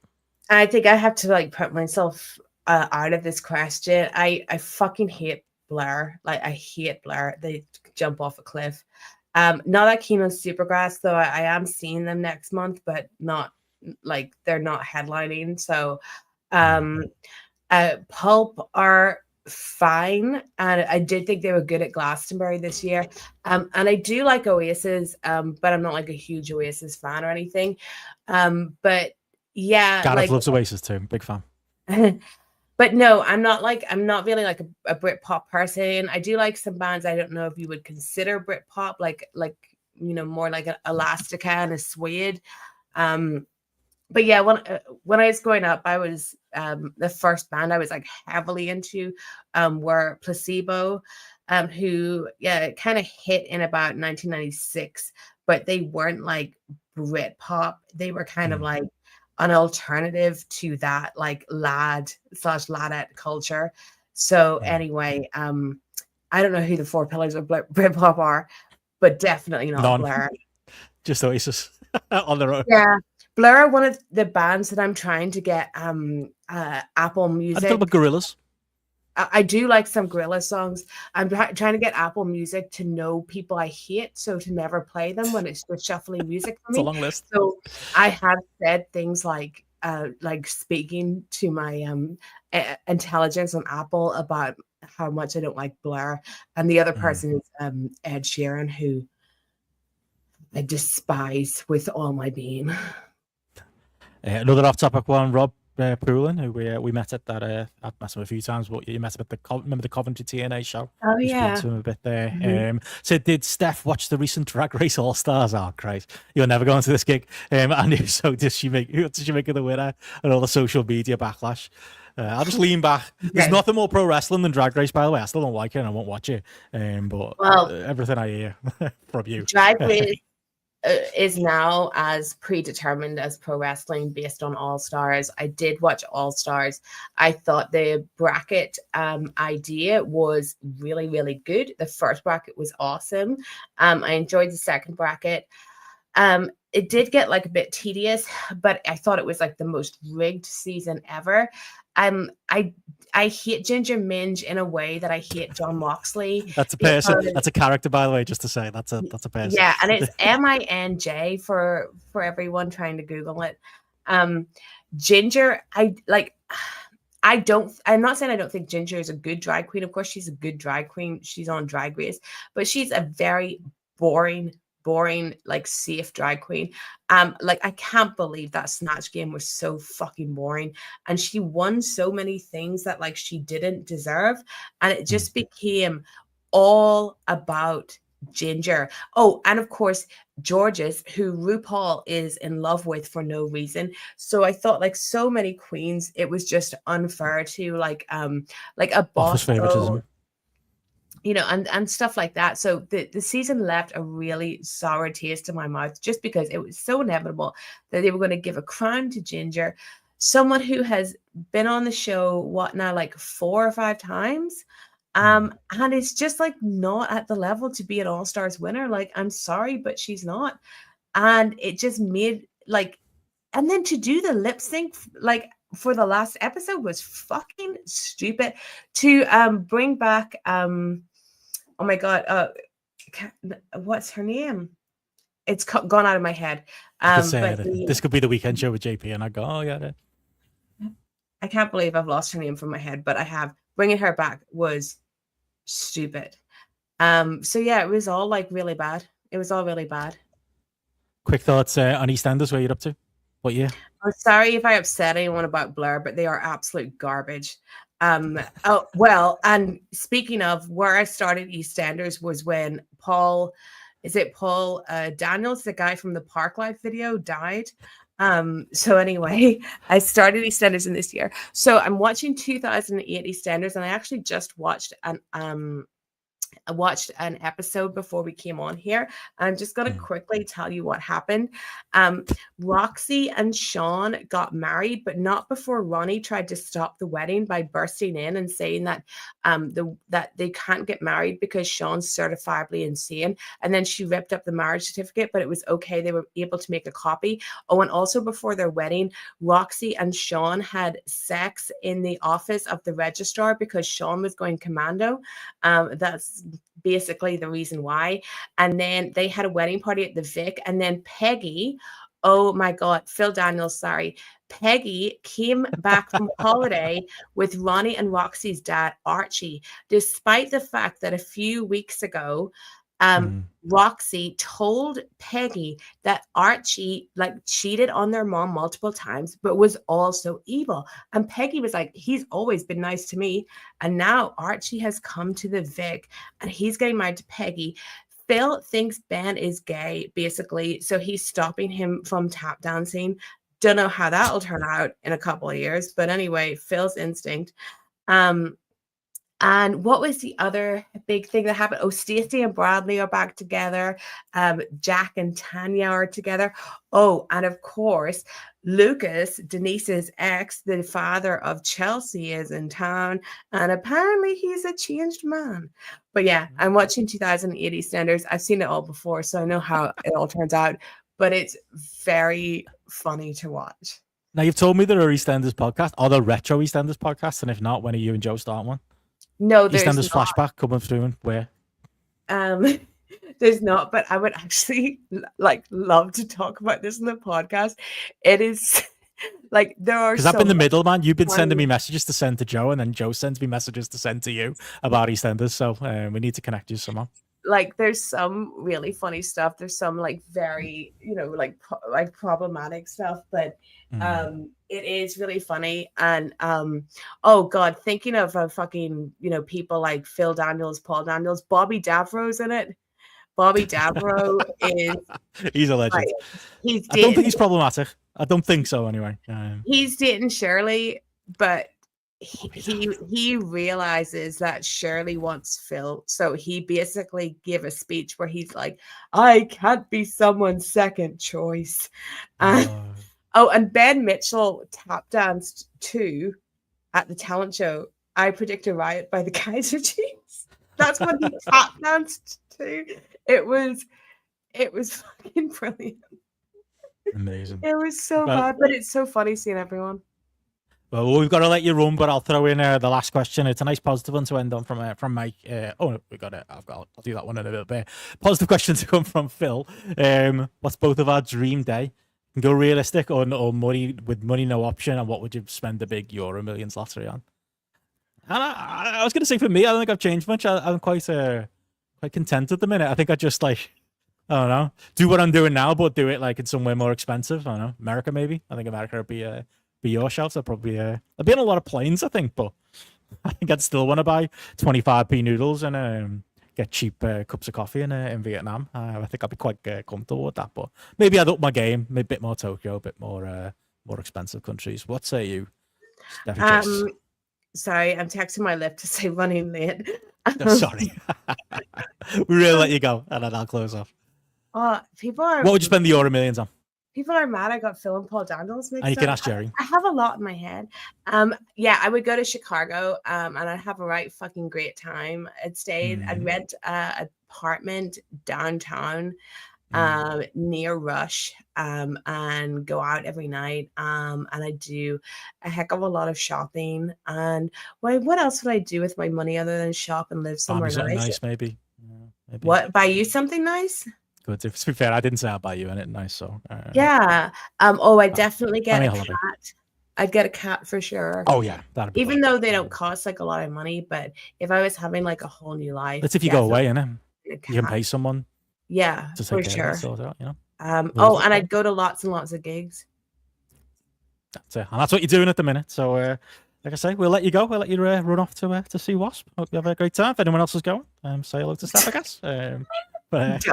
I think I have to like put myself out of this question. I fucking hate Blair. Like, I hate Blair. They jump off a cliff. Not that keen on Supergrass, though. I am seeing them next month, but not like they're not headlining. So Pulp are fine, and I did think they were good at Glastonbury this year. And I do like Oasis, but I'm not like a huge Oasis fan or anything. But yeah, Gareth loves Oasis too. Big fan. But no, I'm not really like a Britpop person. I do like some bands I don't know if you would consider Britpop, like more like an Elastica and a Suede. But yeah, when I was growing up, I was the first band I was like heavily into were Placebo, who kind of hit in about 1996, but they weren't like Britpop. They were kind of like an alternative to that like lad/ladette culture. So anyway, I don't know who the 4 pillars of Britpop are, but definitely not Blur. Just Oasis on their own. Yeah. Blur are one of the bands that I'm trying to get Apple Music. I thought about Gorillaz. I do like some Gorillaz songs. I'm trying to get Apple Music to know people I hate, so to never play them when it's just shuffling music for me. It's a long list. So I have said things like speaking to my intelligence on Apple about how much I don't like Blur, and the other person is Ed Sheeran, who I despise with all my being. Another off-topic one, Rob Poulin, who we met at that. I've met him a few times, but you met him at remember the Coventry TNA show? Oh yeah, to him a bit there. So did Steph watch the recent Drag Race All Stars? Oh Christ, you're never going to this gig. And if so, what did she make of the winner and all the social media backlash? I'll just lean back. There's nothing more pro wrestling than Drag Race, by the way. I still don't like it and I won't watch it. But everything I hear from you, Drag Race is now as predetermined as pro wrestling based on All Stars. I did watch All Stars. I thought the bracket idea was really, really good. The first bracket was awesome. I enjoyed the second bracket. It did get like a bit tedious, but I thought it was like the most rigged season ever. I hate Ginger Minge in a way that I hate John Moxley. That's a person. That's a character, by the way. Just to say, that's a person. Yeah, and it's MINJ for everyone trying to Google it. Ginger, I'm not saying I don't think Ginger is a good drag queen. Of course, she's a good drag queen. She's on Drag Race, but she's a very boring, like safe drag queen. I can't believe that Snatch Game was so fucking boring, and she won so many things that like she didn't deserve, and it just became all about Ginger. Oh, and of course Georges, who RuPaul is in love with for no reason. So I thought like so many queens, it was just unfair to like a boss favoritism. And stuff like that. So the season left a really sour taste in my mouth just because it was so inevitable that they were going to give a crown to Ginger. someone who has been on the show, what now, like 4 or 5 times, and it's just like not at the level to be an All-Stars winner. Like, I'm sorry, but she's not. And it just made like, and then to do the lip sync like for the last episode was fucking stupid. To bring back oh my god, what's her name? It's gone out of my head. This could be the weekend show with JP, and I go, oh yeah. I can't believe I've lost her name from my head, but I have. Bringing her back was stupid. So yeah, it was all like really bad. It was all really bad. Quick thoughts on EastEnders, where you're up to? What year? I'm sorry if I upset anyone about Blair, but they are absolute garbage. Oh well, and speaking of where I started EastEnders was when Paul Daniels, the guy from the Park Life video, died. So anyway, I started EastEnders in this year. So I'm watching 2008 EastEnders, and I actually just watched an episode before we came on here. I'm just going to quickly tell you what happened. Roxy and Sean got married, but not before Ronnie tried to stop the wedding by bursting in and saying that that they can't get married because Sean's certifiably insane. And then she ripped up the marriage certificate, but it was okay. They were able to make a copy. Oh, and also before their wedding, Roxy and Sean had sex in the office of the registrar because Sean was going commando. That's basically the reason why. And then they had a wedding party at the Vic, and then Peggy, oh my god, Phil Daniels, sorry, Peggy came back from holiday with Ronnie and Roxy's dad Archie, despite the fact that a few weeks ago Roxy told Peggy that Archie like cheated on their mom multiple times, but was also evil. And Peggy was like, he's always been nice to me. And now Archie has come to the Vic and he's getting married to Peggy. Phil thinks Ben is gay, basically. So he's stopping him from tap dancing. Don't know how that'll turn out in a couple of years. But anyway, Phil's instinct. And what was the other big thing that happened? Oh, Stacey and Bradley are back together. Jack and Tanya are together. Oh, and of course, Lucas, Denise's ex, the father of Chelsea, is in town. And apparently he's a changed man. But yeah, I'm watching 2008 EastEnders. I've seen it all before, so I know how it all turns out. But it's very funny to watch. Now, you've told me there are EastEnders podcasts. Are there retro EastEnders podcasts? And if not, when are you and Joe starting one? No, there's EastEnders not. flashback coming through, and where? There's not, but I would actually like love to talk about this in the podcast. It is like there are because I've been the middleman. You've been sending me messages to send to Joe, and then Joe sends me messages to send to you about EastEnders. So we need to connect you somehow. Like there's some really funny stuff. There's some like very, like problematic stuff, but it is really funny. And oh god, thinking of fucking people like Phil Daniels, Paul Daniels, Bobby Davro's in it. Bobby Davro is he's a legend. He's I don't think he's problematic. I don't think so anyway. He's dating Shirley, but he realizes that Shirley wants Phil, so he basically gave a speech where he's like, I can't be someone's second choice. And Ben Mitchell tap danced too at the talent show I Predict a Riot by the Kaiser Chiefs. That's what he tap danced to. It was fucking brilliant. Amazing. It was so bad, but it's so funny seeing everyone. Well, we've got to let you run, but I'll throw in the last question. It's a nice positive one to end on from Mike. We got it. I'll do that one in a little bit. Positive question to come from Phil. What's both of our dream day? You can go realistic or money with money no option. And what would you spend the big Euro Millions lottery on? And I was going to say for me, I don't think I've changed much. I'm quite content at the minute. I think I just I don't know, do what I'm doing now, but do it like in somewhere more expensive. I don't know, America maybe. I think America would be your shout. I'd probably I'd be on a lot of planes, I think, but I think I'd still want to buy 25p noodles and get cheap cups of coffee in Vietnam. I think I'd be quite comfortable with that, but maybe I'd up my game, maybe a bit more Tokyo, a bit more expensive countries. What say you, Steph Chase? Sorry, I'm texting my lip to say running late. No, sorry. We really let you go, and then I'll close off. People are. What would you spend the Euro Millions on? People are mad I got Phil and Paul Daniels mixed And you can up. ask Jerry. I have a lot in my head. Yeah, I would go to Chicago, and I'd have a right fucking great time. I'd rent an apartment downtown, near Rush, and go out every night. And I do a heck of a lot of shopping. And what else would I do with my money other than shop and live somewhere nice, maybe. Maybe. What? Buy you something nice? Good. To be fair, I didn't say I'll buy you anything nice, so yeah. I'd definitely get a holiday. cat. I'd get a cat for sure. Oh yeah, that'd be even though they don't cost like a lot of money. But if I was having like a whole new life, that's if you go away, innit? You can pay someone. Yeah, to for take sure. Sort out, you know? And I'd go to lots and lots of gigs. That's it, and that's what you're doing at the minute. So, like I say, we'll let you go. We'll let you run off to see Wasp. Hope you have a great time. If anyone else is going, say hello to Steph, I guess. But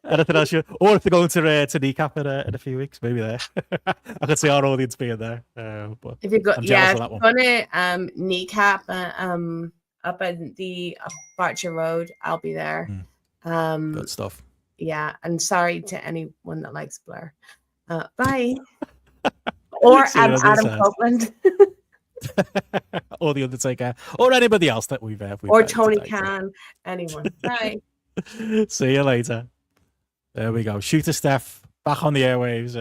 anything else or if they're going to kneecap in a few weeks, maybe there. I could see our audience being there. But if you go, I'm jealous of that one. Gonna kneecap up at the Barcher Road, I'll be there. Good stuff. Yeah, and sorry to anyone that likes Blur. Bye. Or Adam Copeland. Or the Undertaker, or anybody else that we've or Tony Khan, anyone. Bye. See you later. There we go. Shooter Steph back on the airwaves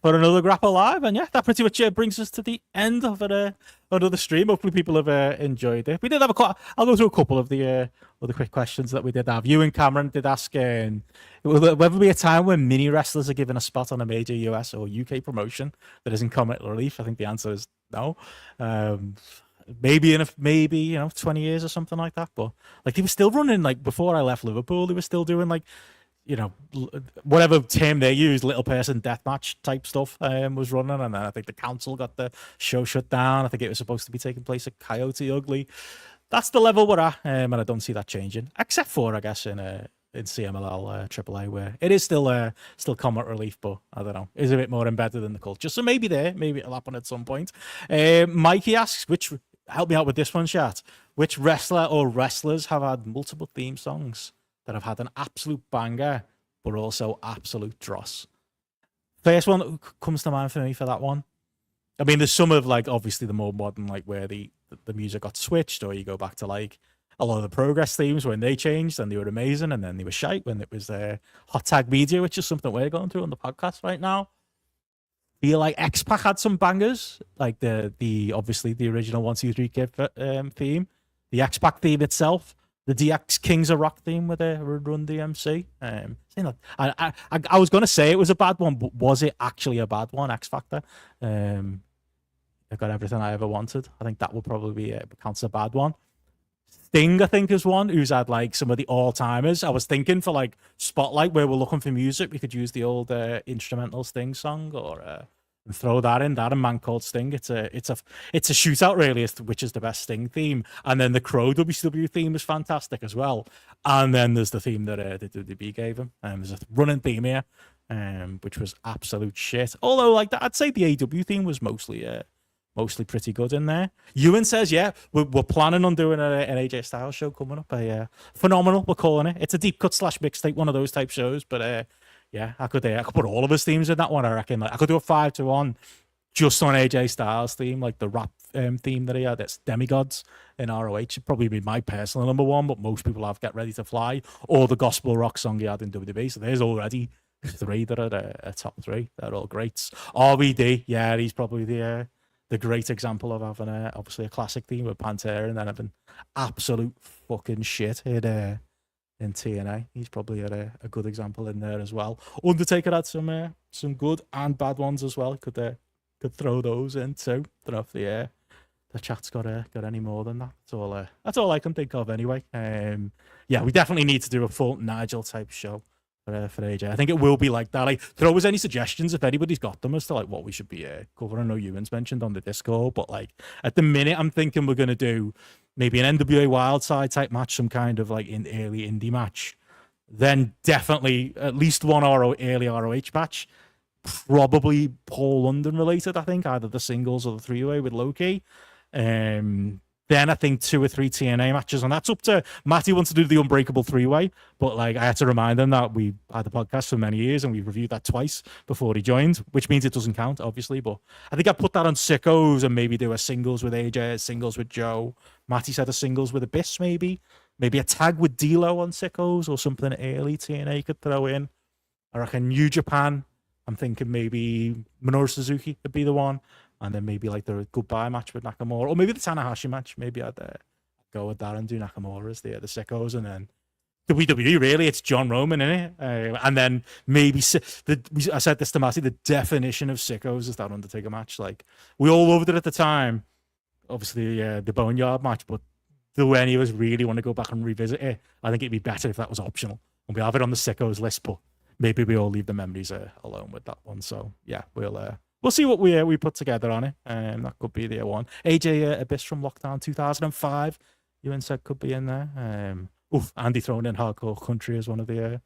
for another GRAPPL Live, and yeah, that pretty much brings us to the end of another stream. Hopefully, people have enjoyed it. We did have I'll go through a couple of the other quick questions that we did have. You and Cameron did ask, will there ever be a time when mini wrestlers are given a spot on a major US or UK promotion that isn't comic relief? I think the answer is no. Maybe 20 years or something like that. But like they were still running, like before I left Liverpool, they were still doing like, whatever term they used, little person deathmatch type stuff was running. And then I think the council got the show shut down. I think it was supposed to be taking place at Coyote Ugly. That's the level we're at, and I don't see that changing, except for I guess in CMLL AAA, where it is still comic relief, but I don't know, is a bit more embedded in the culture. So maybe it'll happen at some point. Mikey asks, help me out with this one, chat. Which wrestler or wrestlers have had multiple theme songs that have had an absolute banger, but also absolute dross? First one that comes to mind for me for that one. I mean, there's some of like obviously the more modern, like where the music got switched, or you go back to like a lot of the Progress themes when they changed and they were amazing, and then they were shite when it was Hot Tag Media, which is something we're going through on the podcast right now. Feel like X-Pac had some bangers, like the obviously the original 1 2 3 Kid theme, the X-Pac theme itself, the DX Kings of Rock theme with Run DMC. I was gonna say it was a bad one, but was it actually a bad one? X Factor. I got everything I ever wanted. I think that would probably be counts a bad one. Sting, I think, is one who's had like some of the all-timers. I was thinking for like Spotlight, where we're looking for music, we could use the old instrumental Sting song, or and throw that in. That and Man Called Sting. It's a shootout really, as to which is the best Sting theme. And then the Crow WCW theme is fantastic as well. And then there's the theme that the WWE gave him. There's a running theme here, which was absolute shit. Although like that, I'd say the AEW theme was mostly pretty good in there. Ewan says, yeah, we're planning on doing an AJ Styles show coming up. Phenomenal, we're calling it. It's a deep cut / mixtape, one of those type shows. But yeah, I could put all of his themes in that one, I reckon. Like, I could do a 5-1 just on AJ Styles theme, like the rap theme that he had. It's Demigods in ROH. It'd probably be my personal number one, but most people have Get Ready to Fly, or the gospel rock song he had in WWE. So there's already 3 that are top 3. They're all greats. RVD, yeah, he's probably the great example of having obviously a classic theme with Pantera, and then having absolute fucking shit in TNA. He's probably a good example in there as well. Undertaker had some good and bad ones as well. Could throw those in too. Don't know if the chat's got any more than that. That's all I can think of anyway. Yeah, we definitely need to do a full Nigel type show for AJ. I think it will be like that. Like, throw us any suggestions if anybody's got them as to like what we should be covering. I know Ewan's mentioned on the Discord, but like at the minute, I'm thinking we're gonna do maybe an NWA Wildside type match, some kind of like early indie match, then definitely at least one early ROH match, probably Paul London related. I think either the singles or the 3-way with Loki. then I think 2 or 3 TNA matches, and that's up to Matty wants to do the Unbreakable 3-way, but like I had to remind him that we had the podcast for many years and we reviewed that twice before he joined, which means it doesn't count, obviously. But I think I put that on Sickos and maybe do a singles with AJ, a singles with Joe. Matty said a singles with Abyss, maybe a tag with D'Lo on Sickos or something early TNA could throw in. I reckon New Japan. I'm thinking maybe Minoru Suzuki would be the one. And then maybe like the goodbye match with Nakamura, or maybe the Tanahashi match. Maybe I'd go with that and do Nakamura as the Sickos, and then WWE. Really, it's John Roman, innit? And then maybe I said this to Matty. The definition of Sickos is that Undertaker match. Like we all loved it at the time. Obviously, the Boneyard match, but do any of us really want to go back and revisit it? I think it'd be better if that was optional, and we have it on the Sickos list. But maybe we all leave the memories alone with that one. So yeah, We'll see what we put together on it. That could be the one. AJ Abyss from Lockdown 2005. Ewan said could be in there. Andy throwing in Hardcore Country as one of the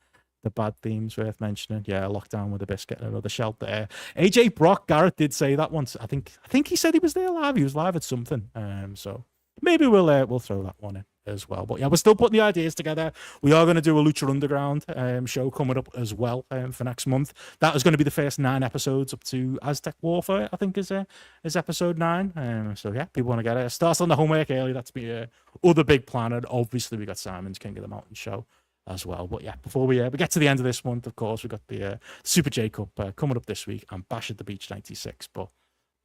bad themes worth mentioning. Yeah, Lockdown with Abyss getting another shout there. AJ Brock Garrett did say that once. I think he said he was there live. He was live at something. So maybe we'll throw that one in as well. But yeah, we're still putting the ideas together. We are going to do a Lucha Underground show coming up as well for next month. That is going to be the first 9 episodes up to Aztec Warfare, I think is episode 9. So yeah, people want to get it. Starts on the homework early. That's the other big plan. And obviously we got Simon's King of the Mountain show as well. But yeah, before we get to the end of this month, of course, we got the Super J Cup coming up this week and Bash at the Beach 96. But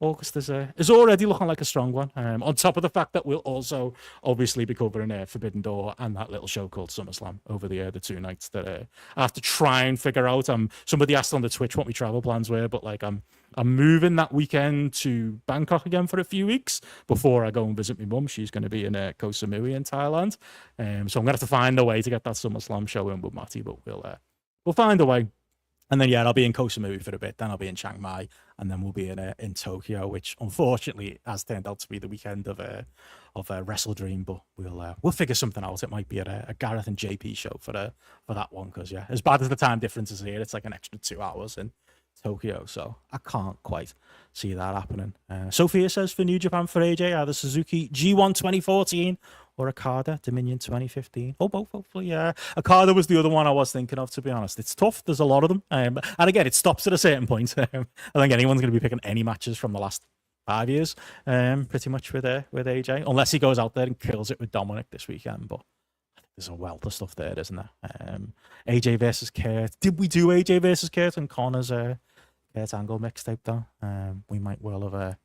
August is already looking like a strong one. On top of the fact that we'll also obviously be covering Forbidden Door and that little show called SummerSlam over the 2 nights that I have to try and figure out. Somebody asked on the Twitch what my travel plans were, but like I'm moving that weekend to Bangkok again for a few weeks before I go and visit my mum. She's going to be in Koh Samui in Thailand, so I'm going to have to find a way to get that SummerSlam show in with Matty, but we'll find a way. And then, yeah, I'll be in Koh Samui for a bit. Then I'll be in Chiang Mai, and then we'll be in Tokyo, which unfortunately has turned out to be the weekend of Wrestle Dream. But we'll figure something out. It might be at a Gareth and JP show for that one, because yeah, as bad as the time difference is here, it's like an extra 2 hours in Tokyo, so I can't quite see that happening. Sophia says for New Japan for AJ, either Suzuki G1 2014 or Okada Dominion 2015. Oh, both, hopefully. Yeah, Okada was the other one I was thinking of, to be honest. It's tough. There's a lot of them. And again, it stops at a certain point. I think anyone's going to be picking any matches from the last 5 years, pretty much with AJ, unless he goes out there and kills it with Dominic this weekend. But there's a wealth of stuff there, isn't there? AJ versus Kurt. Did we do AJ versus Kurt and Connor's Kurt Angle mixtape though? We might well have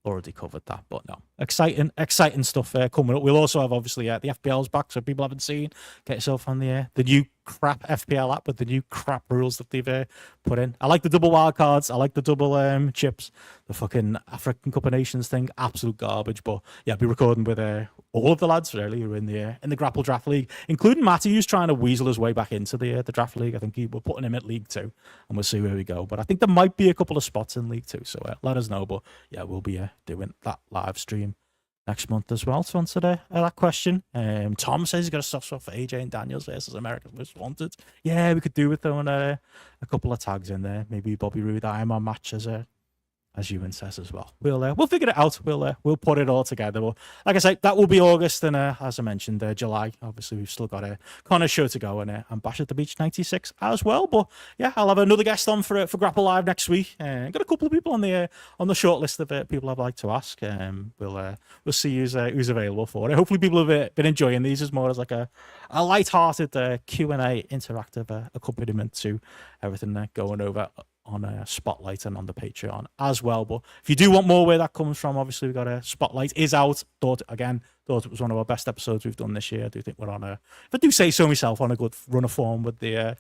already covered that, but no. Exciting stuff coming up. We'll also have obviously the FPL's back, so people haven't seen, get yourself on the new crap FPL app with the new crap rules that they've put in. I like the double wild cards. I like the double chips. The fucking African Cup of Nations thing, absolute garbage. But yeah, I'll be recording with all of the lads really who are in the GRAPPL Draft League, including Matty, who's trying to weasel his way back into the Draft League. I think we're putting him at League 2, and we'll see where we go. But I think there might be a couple of spots in League 2, so let us know. But yeah, we'll be doing that live stream next month as well to answer that question. Tom says he's got a soft spot for AJ and Daniels versus America's Most Wanted. Yeah, we could do with throwing a couple of tags in there. Maybe Bobby Roode Ironman match as Ewan says as well. We'll figure it out. We'll put it all together. But like I say, that will be August, and as I mentioned, July. Obviously, we've still got a Connor show to go, and Bash at the Beach 96 as well. But yeah, I'll have another guest on for GRAPPL Live next week. Got a couple of people on the short list of people I'd like to ask. We'll see who's available for it. Hopefully, people have been enjoying these as more as like a light-hearted Q&A interactive accompaniment to everything going over on a Spotlight and on the Patreon as well. But if you do want more where that comes from, obviously we've got a Spotlight is out. Thought it was one of our best episodes we've done this year. I do think we're on if I do say so myself, on a good run of form with the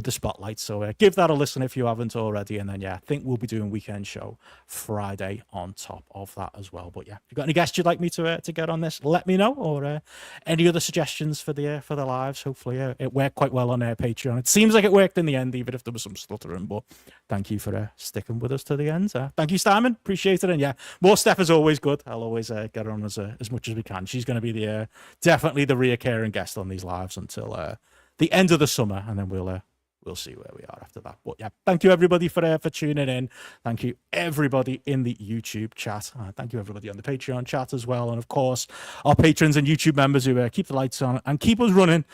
Spotlight. So give that a listen if you haven't already. And then yeah, I think we'll be doing weekend show Friday on top of that as well. But yeah, if you've got any guests you'd like me to get on this, let me know, or any other suggestions for the lives. Hopefully it worked quite well on Patreon. It seems like it worked in the end, even if there was some stuttering. But thank you for sticking with us to the end. Thank you, Simon. Appreciate it. And yeah, more Steph is always good. I'll always get her on as much as we can. She's going to be definitely the reoccurring guest on these lives until the end of the summer, and then we'll we'll see where we are after that. But yeah, thank you everybody for tuning in. Thank you everybody in the YouTube chat. Thank you everybody on the Patreon chat as well. And of course, our patrons and YouTube members who keep the lights on and keep us running.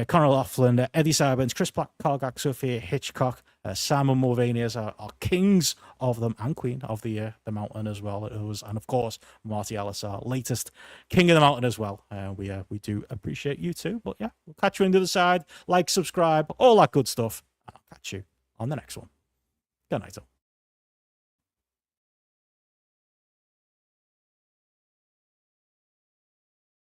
Conor Laughlin, Eddie Sybins, Chris Black, Kargak, Sophia Hitchcock, Simon Mulvaney as our kings of them and queen of the mountain as well. And of course, Marty Ellis, our latest king of the mountain as well. We do appreciate you too. But yeah, we'll catch you on the other side. Like, subscribe, all that good stuff. I'll catch you on the next one. Good night, all.